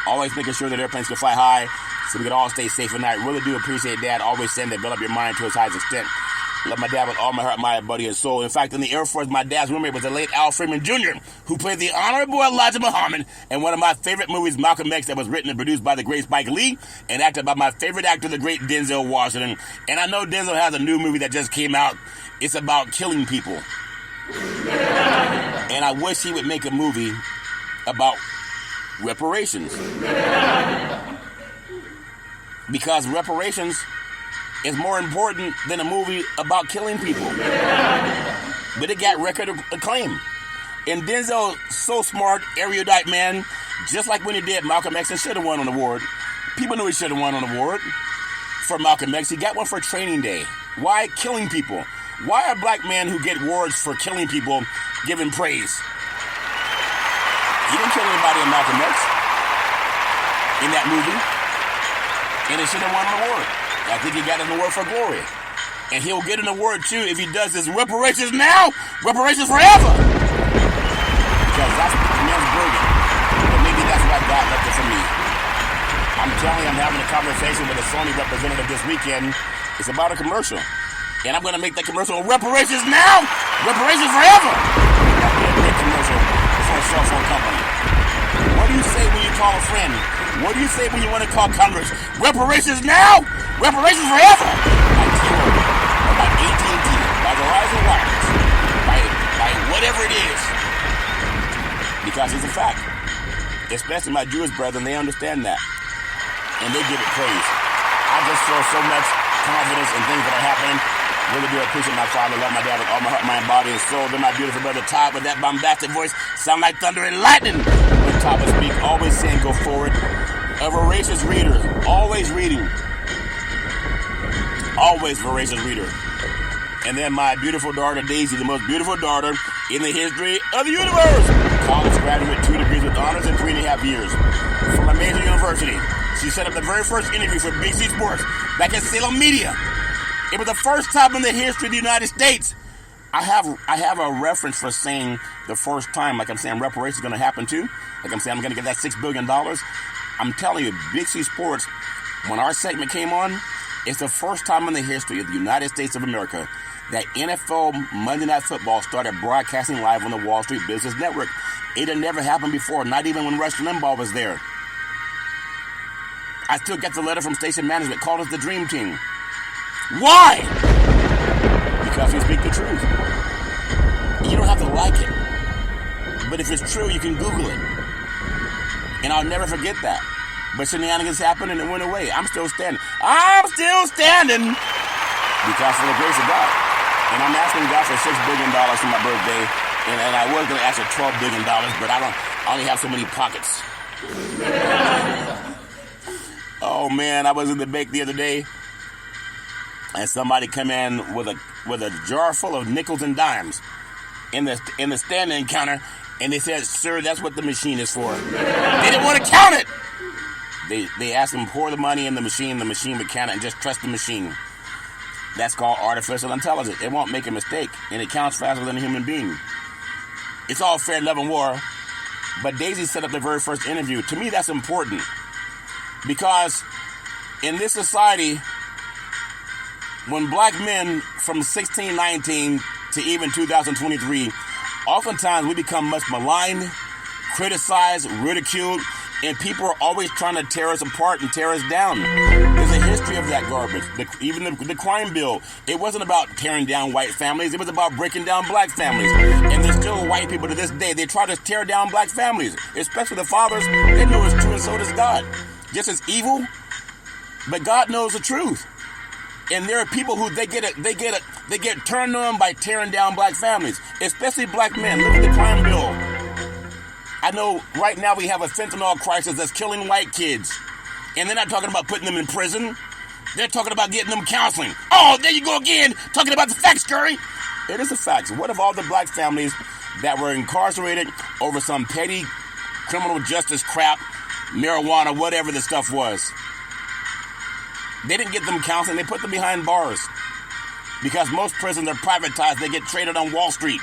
always making sure that airplanes can fly high so we can all stay safe at night. Really do appreciate Dad always saying that build up your mind to its highest extent. Love my dad with all my heart, mind, body, and soul. In fact, in the Air Force, my dad's roommate was the late Al Freeman Jr., who played the Honorable Elijah Muhammad in one of my favorite movies, Malcolm X, that was written and produced by the great Spike Lee and acted by my favorite actor, the great Denzel Washington. And I know Denzel has a new movie that just came out. It's about killing people. And I wish he would make a movie about reparations. Because reparations is more important than a movie about killing people. But it got record acclaim. And Denzel, so smart, erudite man, just like when he did Malcolm X, and should have won an award. People knew he should have won an award for Malcolm X. He got one for Training Day. Why killing people? Why are black men who get awards for killing people given praise? He didn't kill anybody in Malcolm X in that movie. And he should have won an award. I think he got an award for glory. And he'll get an award, too, if he does his reparations now, reparations forever. Because that's the man's brilliant. But maybe that's why God left it for me. I'm telling you, I'm having a conversation with a Sony representative this weekend. It's about a commercial. And I'm going to make that commercial reparations now, reparations forever. That'd be a great commercial for a cell phone company. What do you say when you call a friend? What do you say when you want to call Congress? Reparations now, reparations forever. By T-Mobile, or by AT&T, by Verizon Wireless, by whatever it is. Because it's a fact. Especially my Jewish brethren, they understand that. And they give it praise. I just feel so much confidence in things that are happening. Really do appreciate my father. Love my dad with all my heart, mind, body, and soul. Then my beautiful brother Todd with that bombastic voice. Sound like thunder and lightning. When Todd would speak, always saying go forward. A voracious reader. Always reading. Always voracious reader. And then my beautiful daughter Daisy, the most beautiful daughter in the history of the universe. College graduate, 2 degrees with honors in 3.5 years. From a major university. She set up the very first interview for Big C Sports back at Salem Media. It was the first time in the history of the United States. I have a reference for saying the first time, like I'm saying reparations is going to happen too. Like I'm saying I'm going to get that $6 billion. I'm telling you, Big C Sports, when our segment came on, it's the first time in the history of the United States of America that NFL Monday Night Football started broadcasting live on the Wall Street Business Network. It had never happened before, not even when Rush Limbaugh was there. I still get the letter from station management, called us the Dream Team. Why? Because we speak the truth. You don't have to like it. But if it's true, you can Google it. And I'll never forget that. But shenanigans happened and it went away. I'm still standing. I'm still standing because of the grace of God. And I'm asking God for $6 billion for my birthday. And I was going to ask for $12 billion, but I only have so many pockets. Oh man, I was in the bank the other day, and somebody come in with a jar full of nickels and dimes in the stand-in counter, and they said, "Sir, that's what the machine is for." They didn't want to count it. They asked him pour the money in the machine would count it, and just trust the machine. That's called artificial intelligence. It won't make a mistake, and it counts faster than a human being. It's all fair, love, and war, but Daisy set up the very first interview. To me, that's important. Because in this society, when black men from 1619 to even 2023, oftentimes we become much maligned, criticized, ridiculed, and people are always trying to tear us apart and tear us down. There's a history of that garbage. Even the crime bill, it wasn't about tearing down white families, it was about breaking down black families. And there's still white people to this day, they try to tear down black families, especially the fathers. They know it's true, and so does God. Just as evil, but God knows the truth. And there are people who they get turned on by tearing down black families, especially black men. Look at the crime bill. I know right now we have a fentanyl crisis that's killing white kids. And they're not talking about putting them in prison. They're talking about getting them counseling. Oh, there you go again, talking about the facts, Curry. It is the facts. What if all the black families that were incarcerated over some petty criminal justice crap, marijuana, whatever the stuff was, they didn't get them counseling, they put them behind bars. Because most prisons are privatized, they get traded on Wall Street.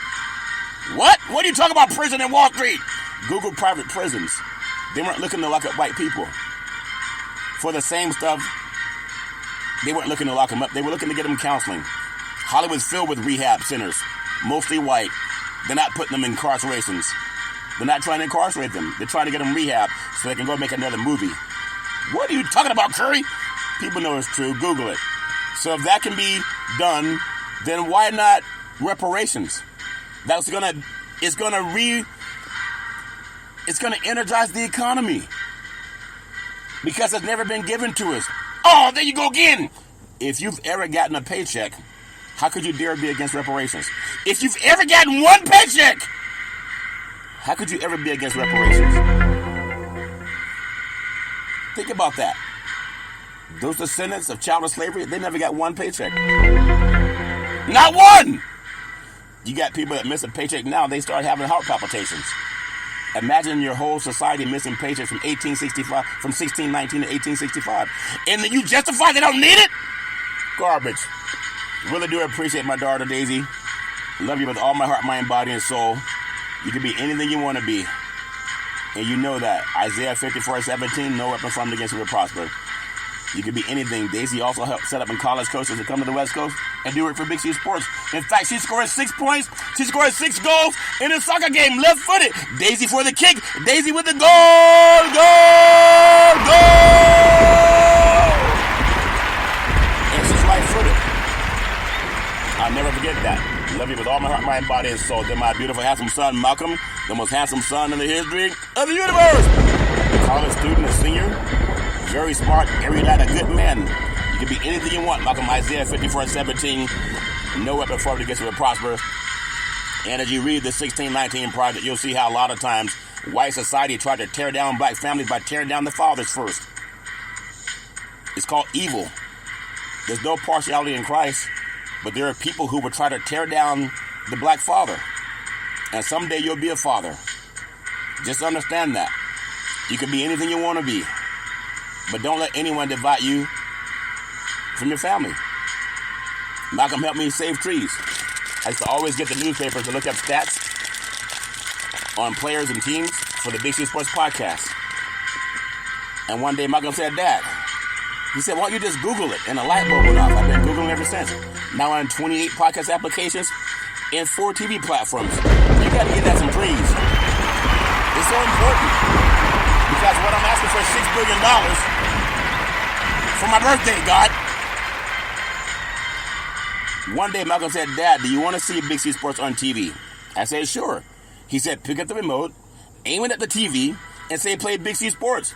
What? What are you talking about, prison and Wall Street? Google private prisons. They weren't looking to lock up white people. For the same stuff, they weren't looking to lock them up, they were looking to get them counseling. Hollywood's filled with rehab centers, mostly white. They're not putting them in incarcerations. They're not trying to incarcerate them. They're trying to get them rehab so they can go make another movie. What are you talking about, Curry? People know it's true. Google it. So if that can be done, then why not reparations? It's gonna energize the economy because it's never been given to us. Oh, there you go again. If you've ever gotten a paycheck, how could you dare be against reparations? If you've ever gotten one paycheck, how could you ever be against reparations? Think about that. Those descendants of chattel slavery, they never got one paycheck. Not one! You got people that miss a paycheck now, they start having heart palpitations. Imagine your whole society missing paychecks from 1619 to 1865. And then you justify they don't need it? Garbage. Really do appreciate my daughter, Daisy. Love you with all my heart, mind, body, and soul. You can be anything you want to be. And you know that. Isaiah 54:17, no weapon formed against you will prosper. You can be anything. Daisy also helped set up in college coaches to come to the West Coast and do it for Big C Sports. In fact, she scored 6 points. She scored 6 goals in a soccer game, left-footed. Daisy for the kick. Daisy with the goal. Goal! Goal! And she's right-footed. I'll never forget that. Love you with all my heart, mind, body, and soul. Then my beautiful, handsome son, Malcolm, the most handsome son in the history of the universe. College student, a senior. Very smart, erudite, a good man. You can be anything you want. Malcolm, Isaiah 54:17. No weapon formed against you will prosper. And as you read the 1619 Project, you'll see how a lot of times white society tried to tear down black families by tearing down the fathers first. It's called evil. There's no partiality in Christ, but there are people who will try to tear down the black father. And someday you'll be a father. Just understand that. You can be anything you want to be. But don't let anyone divide you from your family. Malcolm helped me save trees. I used to always get the newspapers to look up stats on players and teams for the Big C Sports podcast. And one day Malcolm said, Dad, he said, why don't you just Google it? And a light bulb went off. I've been Googling ever since. now on 28 podcast applications, and 4 TV platforms. You got to give that some praise. It's so important because what I'm asking for is $6 billion for my birthday, God. One day Malcolm said, Dad, do you want to see Big C Sports on TV? I said, sure. He said, pick up the remote, aim it at the TV, and say, play Big C Sports.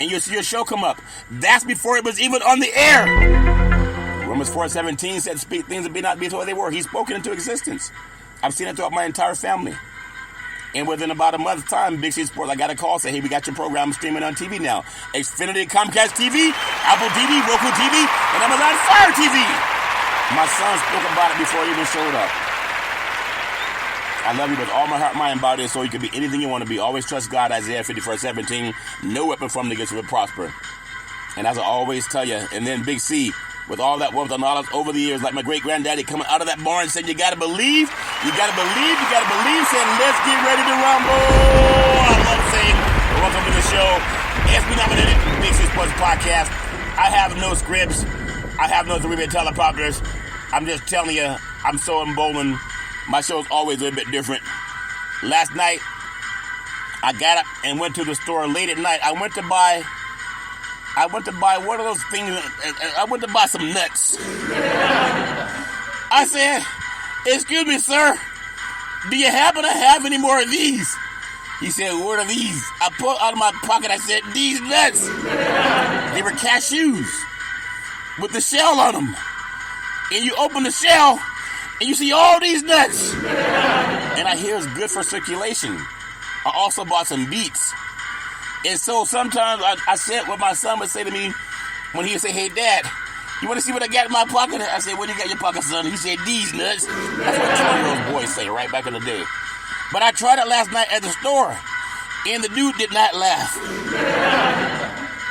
And you'll see your show come up. That's before it was even on the air. Romans 4:17 said, speak things that be not be as though they were. He's spoken into existence. I've seen it throughout my entire family. And within about a month's time, Big C Sports, I got a call, say, hey, we got your program streaming on TV now. Xfinity, Comcast TV, Apple TV, Roku TV, and Amazon Fire TV. My son spoke about it before he even showed up. I love you with all my heart, mind, and body, so you can be anything you want to be. Always trust God, Isaiah 54:17. No weapon formed against you will prosper. And as I always tell you, and then Big C, with all that wealth and knowledge over the years, like my great-granddaddy coming out of that barn saying, you got to believe, you got to believe, you got to believe, saying, let's get ready to rumble. I love saying, welcome to the show. SB nominated Big C Sports Podcast. I have no scripts. I have no 3-bit teleprompters. I'm just telling you, I'm so emboldened. My show's always a little bit different. Last night, I got up and went to the store late at night. I went to buy one of those things. I went to buy some nuts. I said, excuse me, sir, do you happen to have any more of these? He said, what are these? I pulled out of my pocket, I said, these nuts. They were cashews with the shell on them. And you open the shell, and you see all these nuts. And I hear it's good for circulation. I also bought some beets. And so sometimes I said what my son would say to me when he would say, hey, Dad, you want to see what I got in my pocket? I said, what do you got in your pocket, son? He said, these nuts. That's what 20-year-old boys say right back in the day. But I tried it last night at the store, and the dude did not laugh.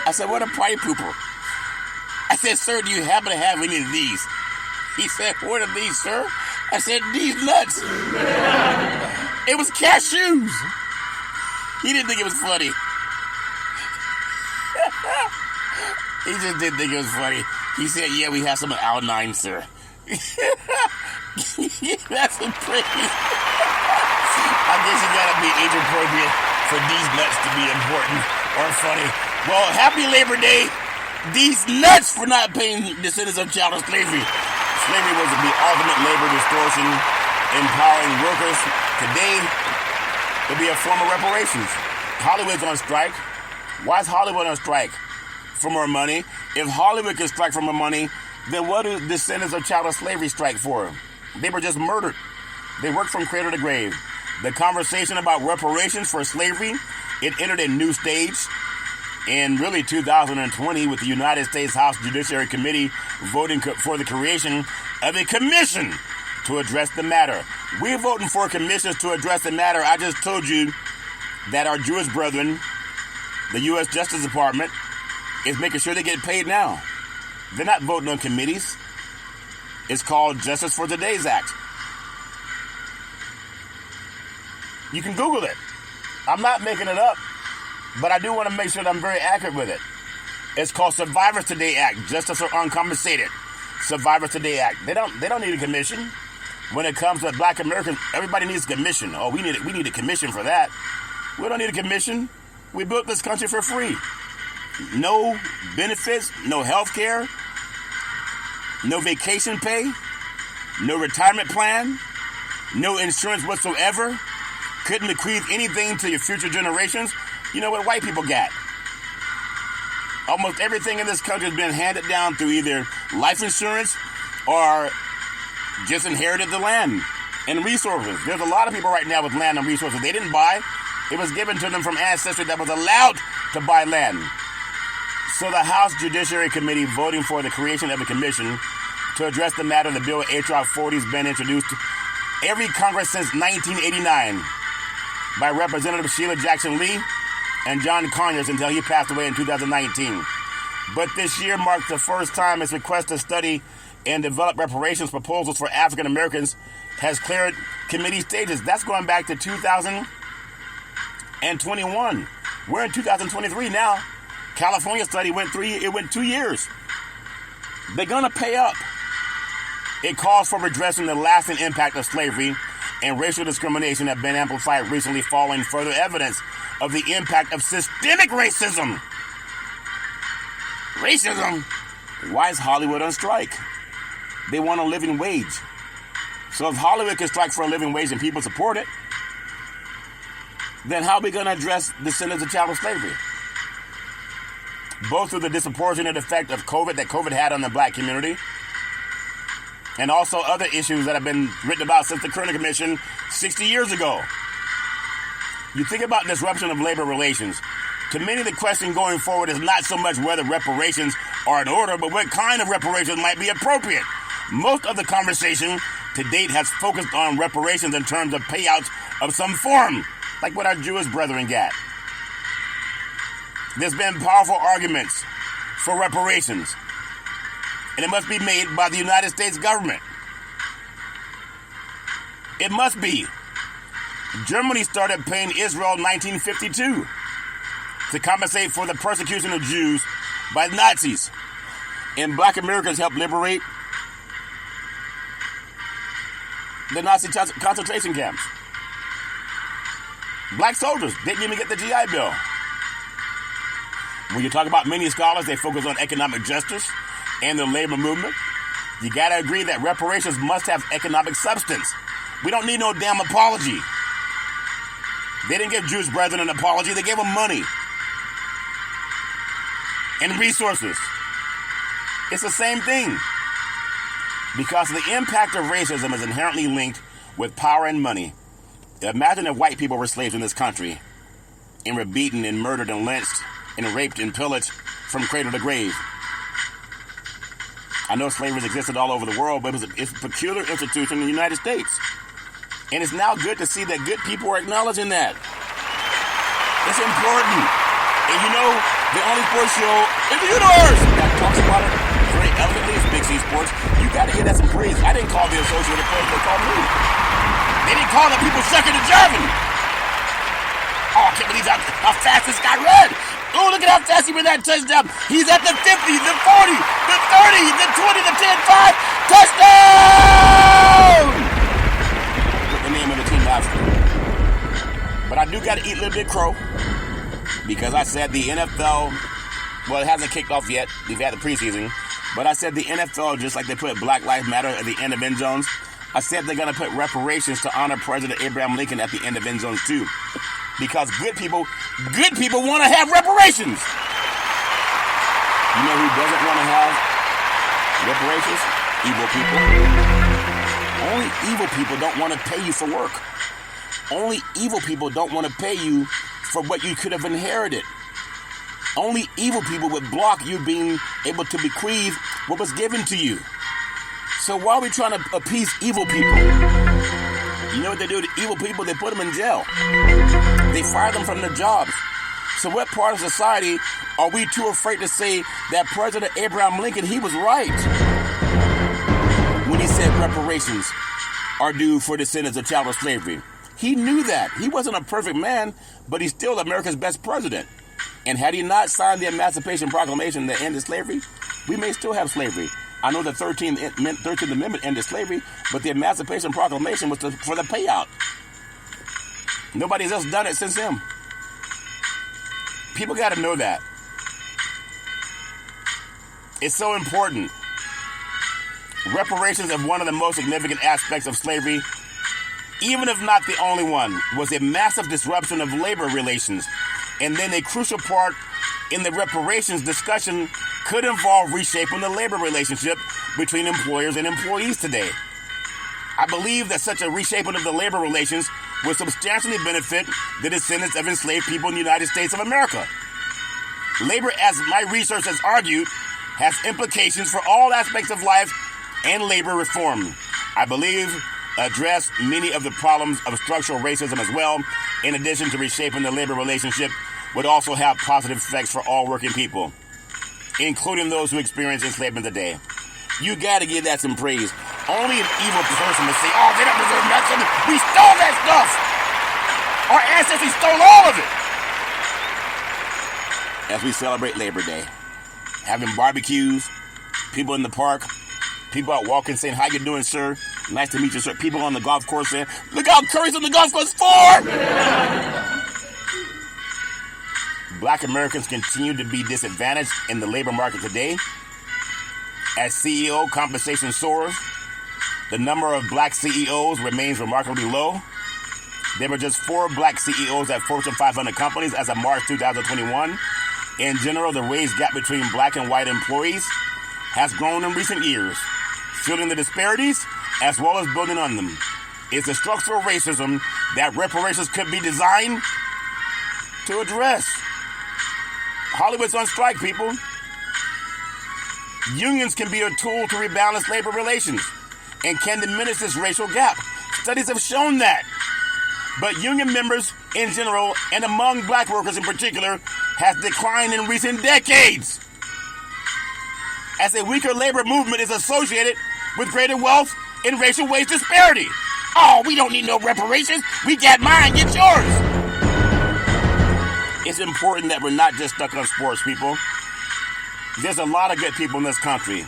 I said, what a party pooper. I said, sir, do you happen to have any of these? He said, what are these, sir? I said, these nuts. It was cashews. He didn't think it was funny. He just didn't think it was funny. He said, yeah, we have some of aisle 9, sir. That's some praise. I guess you gotta be age appropriate for these nuts to be important or funny. Well, happy Labor Day. These nuts for not paying descendants of chattel slavery. Slavery was the ultimate labor distortion, empowering workers. Today, it'll be a form of reparations. Hollywood's on strike. Why is Hollywood on strike? For more money. If Hollywood can strike for more money, then what do descendants of chattel slavery strike for? They were just murdered. They worked from cradle to grave. The conversation about reparations for slavery, it entered a new stage in really 2020 with the United States House Judiciary Committee voting for the creation of a commission to address the matter. We're voting for commissions to address the matter. I just told you that our Jewish brethren, the U.S. Justice Department, is making sure they get paid now. They're not voting on committees. It's called Justice for Today's Act. You can Google it. I'm not making it up, but I do want to make sure that I'm very accurate with it. It's called Survivors Today Act, Justice for Uncompensated. Survivors Today Act. They don't need a commission. When it comes to black Americans, everybody needs a commission. Oh, we need a commission for that. We don't need a commission. We built this country for free. No benefits, no health care, no vacation pay, no retirement plan, no insurance whatsoever. Couldn't bequeath anything to your future generations. You know what white people got? Almost everything in this country has been handed down through either life insurance or just inherited the land and resources. There's a lot of people right now with land and resources they didn't buy. It was given to them from ancestry that was allowed to buy land. So the House Judiciary Committee voting for the creation of a commission to address the matter of the bill H.R. 40 has been introduced every Congress since 1989 by Representative Sheila Jackson Lee and John Conyers until he passed away in 2019. But this year marks the first time its request to study and develop reparations proposals for African Americans has cleared committee stages. That's going back to 2021. We're in 2023 now. California study went 2 years. They're going to pay up. It calls for redressing the lasting impact of slavery and racial discrimination have been amplified recently following further evidence of the impact of systemic racism. Racism? Why is Hollywood on strike? They want a living wage. So if Hollywood can strike for a living wage and people support it, then how are we going to address descendants of chattel slavery? Both through the disproportionate effect of COVID that COVID had on the black community, and also other issues that have been written about since the Kerner Commission 60 years ago. You think about disruption of labor relations. To many, the question going forward is not so much whether reparations are in order, but what kind of reparations might be appropriate. Most of the conversation to date has focused on reparations in terms of payouts of some form, like what our Jewish brethren got. There's been powerful arguments for reparations, and it must be made by the United States government. It must be. Germany started paying Israel in 1952 to compensate for the persecution of Jews by the Nazis. And black Americans helped liberate the Nazi concentration camps. Black soldiers didn't even get the GI Bill. When you talk about many scholars, they focus on economic justice and the labor movement. You gotta agree that reparations must have economic substance. We don't need no damn apology. They didn't give Jewish brethren an apology, they gave them money and resources. It's the same thing. Because the impact of racism is inherently linked with power and money. Imagine if white people were slaves in this country and were beaten and murdered and lynched and raped and pillaged from cradle to grave. I know slavery has existed all over the world, but it's a peculiar institution in the United States. And it's now good to see that good people are acknowledging that. It's important. And you know, the only sports show in the universe that talks about it very elegantly is Big C Sports. You gotta give that some praise. I didn't call the Associated Press, they called me. They didn't call the people sucking the German. Oh, I can't believe how fast this guy ran. Oh, look at how fast he ran that touchdown. He's at the 50, the 40, the 30, the 20, the 10, 5. Touchdown! The name of the team last year. But I do got to eat a little bit crow because I said the NFL, well, it hasn't kicked off yet. We've had the preseason. But I said the NFL, just like they put Black Lives Matter at the end of end zones, I said they're going to put reparations to honor President Abraham Lincoln at the end of end zones too. Because good people want to have reparations. You know who doesn't want to have reparations? Evil people. Only evil people don't want to pay you for work. Only evil people don't want to pay you for what you could have inherited. Only evil people would block you being able to bequeath what was given to you. So why are we trying to appease evil people? You know what they do to evil people? They put them in jail. They fire them from their jobs. So what part of society are we too afraid to say that President Abraham Lincoln, he was right when he said reparations are due for descendants of chattel slavery? He knew that. He wasn't a perfect man, but he's still America's best president. And had he not signed the Emancipation Proclamation that ended slavery, we may still have slavery. I know the 13th Amendment ended slavery, but the Emancipation Proclamation was for the payout. Nobody's else done it since him. People got to know that. It's so important. Reparations of one of the most significant aspects of slavery, even if not the only one, was a massive disruption of labor relations. And then a crucial part in the reparations discussion could involve reshaping the labor relationship between employers and employees today. I believe that such a reshaping of the labor relations would substantially benefit the descendants of enslaved people in the United States of America. Labor, as my research has argued, has implications for all aspects of life and labor reform. I believe address many of the problems of structural racism as well, in addition to reshaping the labor relationship, would also have positive effects for all working people, including those who experience enslavement today. You gotta give that some praise. Only an evil person would say, oh, they don't deserve nothing. We stole that stuff. Our ancestors stole all of it. As we celebrate Labor Day, having barbecues, people in the park, People out walking saying, how you doing, sir? Nice to meet you, sir. People on the golf course saying, look how Curry's on the golf course for! Black Americans continue to be disadvantaged in the labor market today. As CEO compensation soars, the number of black CEOs remains remarkably low. There were just 4 black CEOs at Fortune 500 companies as of March 2021. In general, the wage gap between black and white employees has grown in recent years, filling the disparities as well as building on them. It's a structural racism that reparations could be designed to address. Hollywood's on strike, people. Unions can be a tool to rebalance labor relations and can diminish this racial gap. Studies have shown that. But union members in general, and among black workers in particular, has declined in recent decades, as a weaker labor movement is associated with greater wealth and racial wage disparity. Oh, we don't need no reparations. We got mine, get yours. It's important that we're not just stuck on sports, people. There's a lot of good people in this country.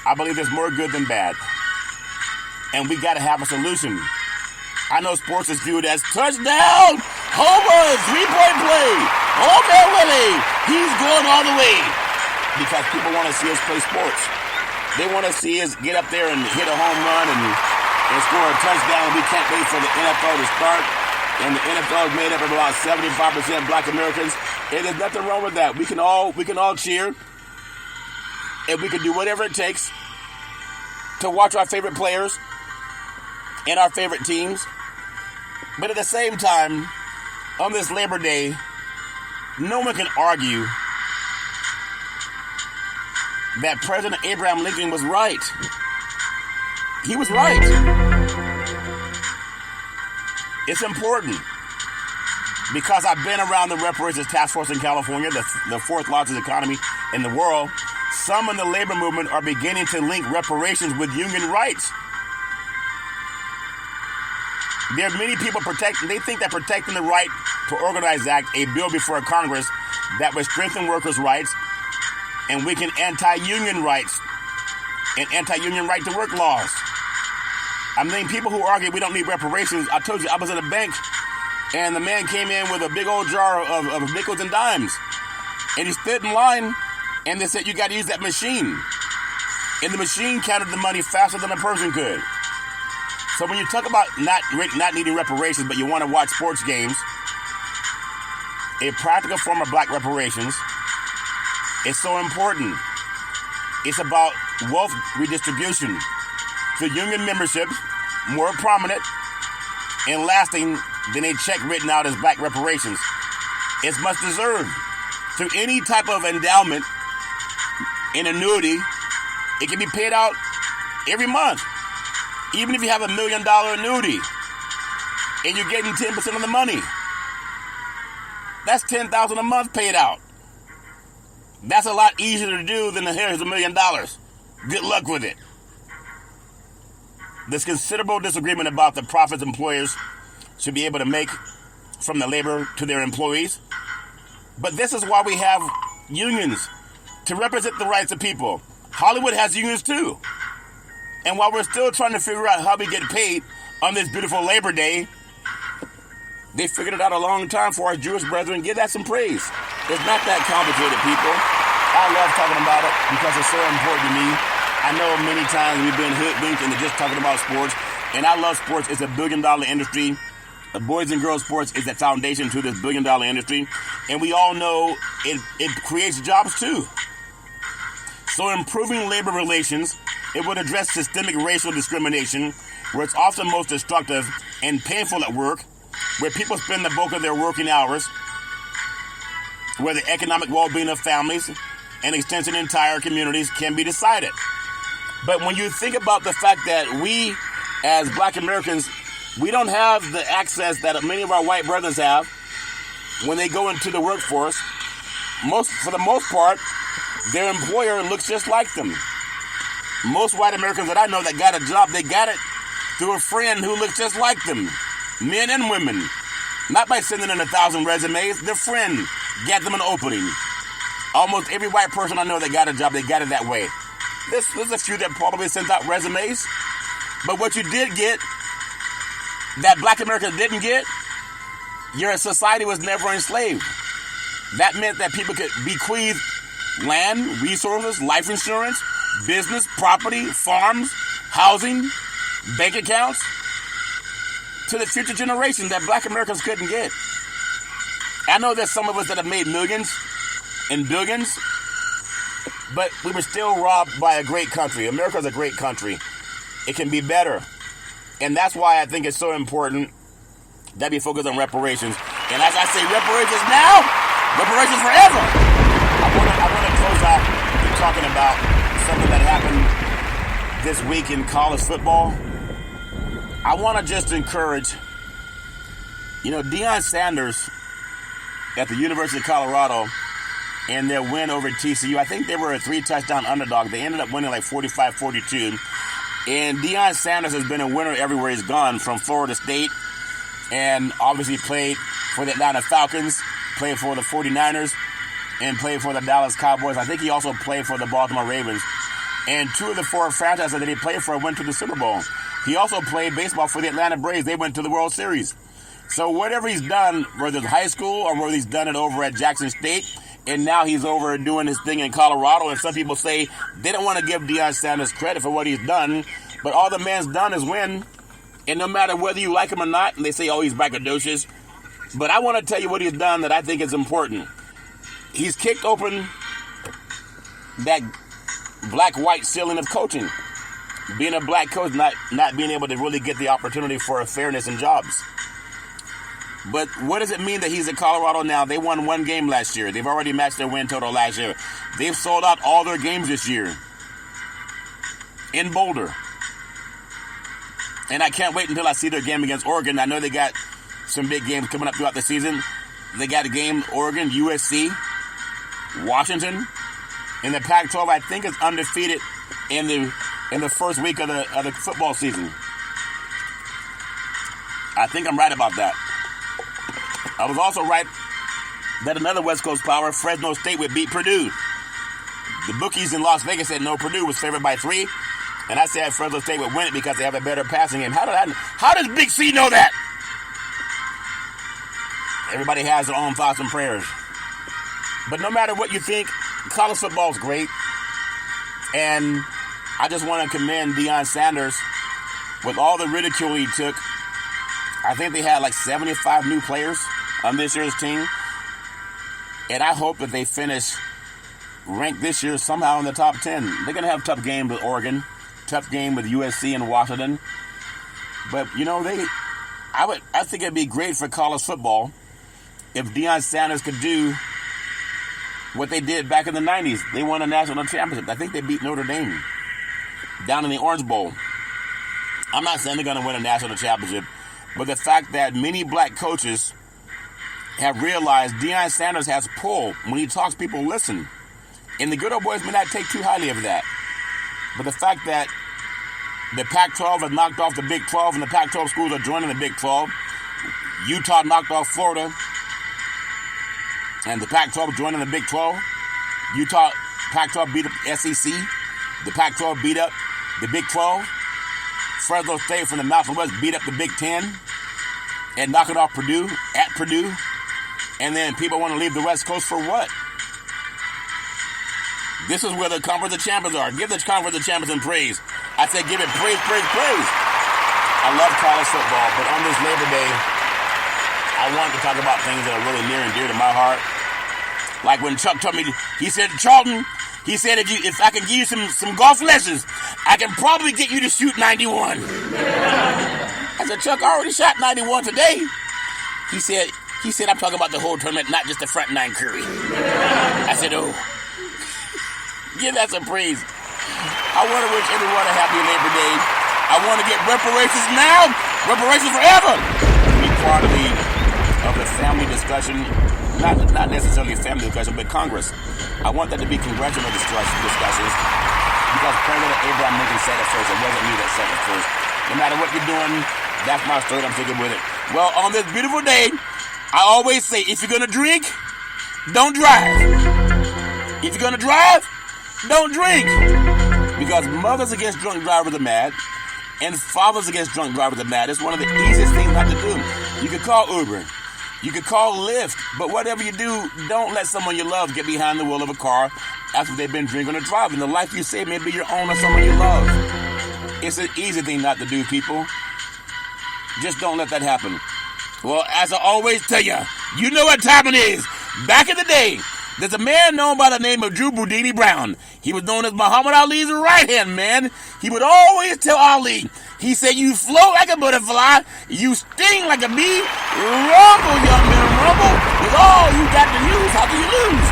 I believe there's more good than bad. And we got to have a solution. I know sports is viewed as touchdown, homer, three-point play. Okay, Willie, he's going all the way. Because people want to see us play sports. They want to see us get up there and hit a home run and score a touchdown. We can't wait for the NFL to start. And the NFL is made up of about 75% black Americans. And there's nothing wrong with that. We can all cheer. And we can do whatever it takes to watch our favorite players and our favorite teams. But at the same time, on this Labor Day, no one can argue that President Abraham Lincoln was right. He was right. It's important because I've been around the Reparations Task Force in California, the fourth largest economy in the world. Some in the labor movement are beginning to link reparations with union rights. There are many people they think that protecting the right to organize act, a bill before Congress that would strengthen workers' rights and weaken anti-union rights and anti-union right to work laws. I mean, people who argue we don't need reparations, I told you I was at a bank and the man came in with a big old jar of nickels and dimes. And he stood in line and they said, you got to use that machine. And the machine counted the money faster than a person could. So when you talk about not needing reparations, but you want to watch sports games, a practical form of black reparations is so important. It's about wealth redistribution to union memberships, more prominent and lasting than a check written out as black reparations. It's much deserved. Through any type of endowment and annuity, it can be paid out every month. Even if you have $1 million annuity and you're getting 10% of the money, that's $10,000 a month paid out. That's a lot easier to do than here's $1 million. Good luck with it. There's considerable disagreement about the profits employers should be able to make from the labor to their employees. But this is why we have unions, to represent the rights of people. Hollywood has unions too. And while we're still trying to figure out how we get paid on this beautiful Labor Day, they figured it out a long time for our Jewish brethren. Give that some praise. It's not that complicated, people. I love talking about it because it's so important to me. I know many times we've been hoodwinked into just talking about sports, and I love sports. It's a billion-dollar industry. The boys and girls sports is the foundation to this billion-dollar industry, and we all know it creates jobs too. So improving labor relations, it would address systemic racial discrimination, where it's often most destructive and painful at work, where people spend the bulk of their working hours, where the economic well-being of families and extension entire communities can be decided. But when you think about the fact that we, as black Americans, we don't have the access that many of our white brothers have when they go into the workforce, for the most part, their employer looks just like them. Most white Americans that I know that got a job, they got it through a friend who looks just like them. Men and women. Not by sending in 1,000 resumes. Their friend got them an opening. Almost every white person I know that got a job, they got it that way. There's a few that probably sent out resumes. But what you did get, that black America didn't get, your society was never enslaved. That meant that people could bequeath land, resources, life insurance, business, property, farms, housing, bank accounts to the future generation that black Americans couldn't get. I know there's some of us that have made millions and billions, but we were still robbed by a great country. America's a great country. It can be better. And that's why I think it's so important that we focus on reparations. And as I say, reparations now, reparations forever. I want to close out talking about something that happened this week in college football. I want to just encourage, Deion Sanders at the University of Colorado and their win over TCU. I think they were a 3-touchdown underdog. They ended up winning like 45-42. And Deion Sanders has been a winner everywhere he's gone, from Florida State, and obviously played for the Atlanta Falcons, played for the 49ers, and played for the Dallas Cowboys. I think he also played for the Baltimore Ravens. And 2 of the 4 franchises that he played for went to the Super Bowl. He also played baseball for the Atlanta Braves. They went to the World Series. So whatever he's done, whether it's high school or whether he's done it over at Jackson State, and now he's over doing his thing in Colorado, and some people say they don't want to give Deion Sanders credit for what he's done, but all the man's done is win. And no matter whether you like him or not, and they say, oh, he's braggadocious, but I want to tell you what he's done that I think is important. He's kicked open that black-white ceiling of coaching. Being a black coach, not being able to really get the opportunity for a fairness in jobs. But what does it mean that he's at Colorado now? They won 1 game last year. They've already matched their win total last year. They've sold out all their games this year in Boulder. And I can't wait until I see their game against Oregon. I know they got some big games coming up throughout the season. They got a game, Oregon, USC, Washington. In the Pac-12, I think it's undefeated in the first week of the football season. I think I'm right about that. I was also right that another West Coast power, Fresno State, would beat Purdue. The bookies in Las Vegas said no, Purdue was favored by 3. And I said Fresno State would win it because they have a better passing game. How does Big C know that? Everybody has their own thoughts and prayers. But no matter what you think, college football is great. And I just want to commend Deion Sanders with all the ridicule he took. I think they had like 75 new players on this year's team. And I hope that they finish ranked this year somehow in the top 10. They're going to have a tough game with Oregon, tough game with USC and Washington. But, I think it'd be great for college football if Deion Sanders could do what they did back in the 90s. They won a national championship. I think they beat Notre Dame down in the Orange Bowl. I'm not saying they're going to win a national championship, but the fact that many black coaches have realized Deion Sanders has pull. When he talks, people listen. And the good old boys may not take too highly of that. But the fact that the Pac-12 has knocked off the Big 12 and the Pac-12 schools are joining the Big 12. Utah knocked off Florida. And the Pac-12 joining the Big 12. Pac-12 beat up the SEC. The Pac-12 beat up the Big 12. Fresno State from the Mountain West beat up the Big 10. And knocking off Purdue at Purdue. And then people want to leave the West Coast for what? This is where the Conference of Champions are. Give the Conference of Champions some praise. I said give it praise, praise, praise. I love college football, but on this Labor Day, I wanted to talk about things that are really near and dear to my heart. Like when Chuck told me, he said, Charlton, he said, if I can give you some golf lessons, I can probably get you to shoot 91. I said, Chuck, I already shot 91 today. He said, I'm talking about the whole tournament, not just the front 9 curry. I said, oh. Give that some praise. I want to wish everyone a happy Labor Day. I want to get reparations now, reparations forever. Be part of the family discussion, not necessarily a family discussion, but Congress. I want that to be congressional discussions because President Abraham Lincoln said it first. It wasn't me that said it first. No matter what you're doing, that's my story. I'm sticking with it. Well, on this beautiful day, I always say, if you're going to drink, don't drive. If you're going to drive, don't drink. Because mothers against drunk drivers are mad, and fathers against drunk drivers are mad. It's one of the easiest things not to do. You could call Uber. You could call Lyft. But whatever you do, don't let someone you love get behind the wheel of a car after they've been drinking or driving. The life you save may be your own or someone you love. It's an easy thing not to do, people. Just don't let that happen. Well, as I always tell you, you know what time it is. Back in the day, there's a man known by the name of Drew Boudini Brown. He was known as Muhammad Ali's right-hand man. He would always tell Ali, he said, you float like a butterfly, you sting like a bee, rumble, young man, rumble, with all you got to use, how can you lose?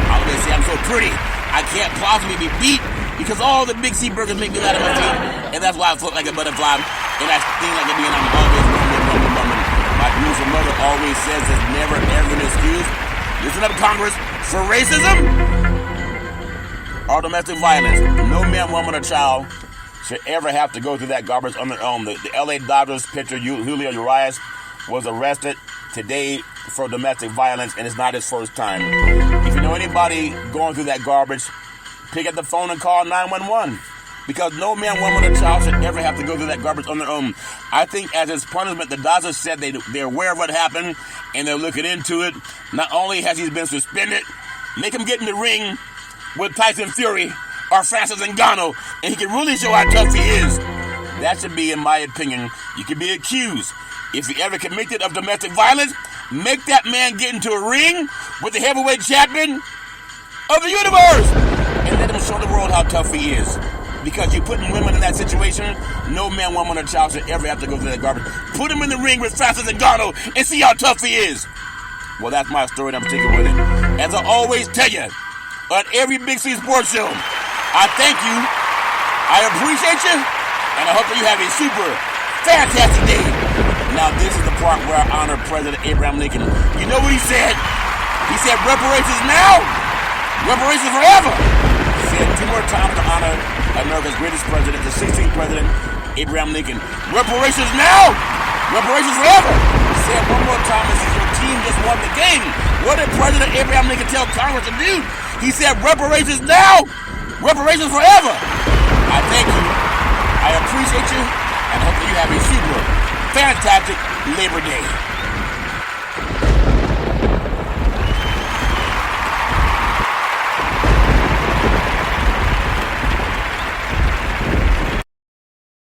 I always say, I'm so pretty, I can't possibly be beat, because all the big sea burgers make me out of my feet, and that's why I float like a butterfly, and I sting like a bee, and I'm always rumbling. My beautiful mother always says there's never ever an excuse. Listen up, Congress, for racism or domestic violence. No man, woman, or child should ever have to go through that garbage on their own. The LA Dodgers pitcher Julio Urias was arrested today for domestic violence, and it's not his first time. If you know anybody going through that garbage, pick up the phone and call 911. Because no man, woman, or child should ever have to go through that garbage on their own. I think as his punishment, the Dodgers said they're aware of what happened and they're looking into it. Not only has he been suspended, make him get in the ring with Tyson Fury or Francis Ngannou, and he can really show how tough he is. That should be, in my opinion, you can be accused. If he ever convicted of domestic violence, make that man get into a ring with the heavyweight champion of the universe and let him show the world how tough he is. Because you're putting women in that situation, no man, woman, or child should ever have to go through that garbage. Put him in the ring with Francis Ngannou and see how tough he is. Well, that's my story, and I'm sticking with it. As I always tell you, on every Big C Sports Show, I thank you, I appreciate you, and I hope that you have a super fantastic day. Now, this is the part where I honor President Abraham Lincoln. You know what he said? He said, reparations now, reparations forever. He said 2 more times to honor America's greatest president, the 16th president, Abraham Lincoln. Reparations now, reparations forever. He said 1 more time and said, your team just won the game. What did President Abraham Lincoln tell Congress to do? He said, reparations now, reparations forever. I thank you, I appreciate you, and I hope that you have a super fantastic Labor Day.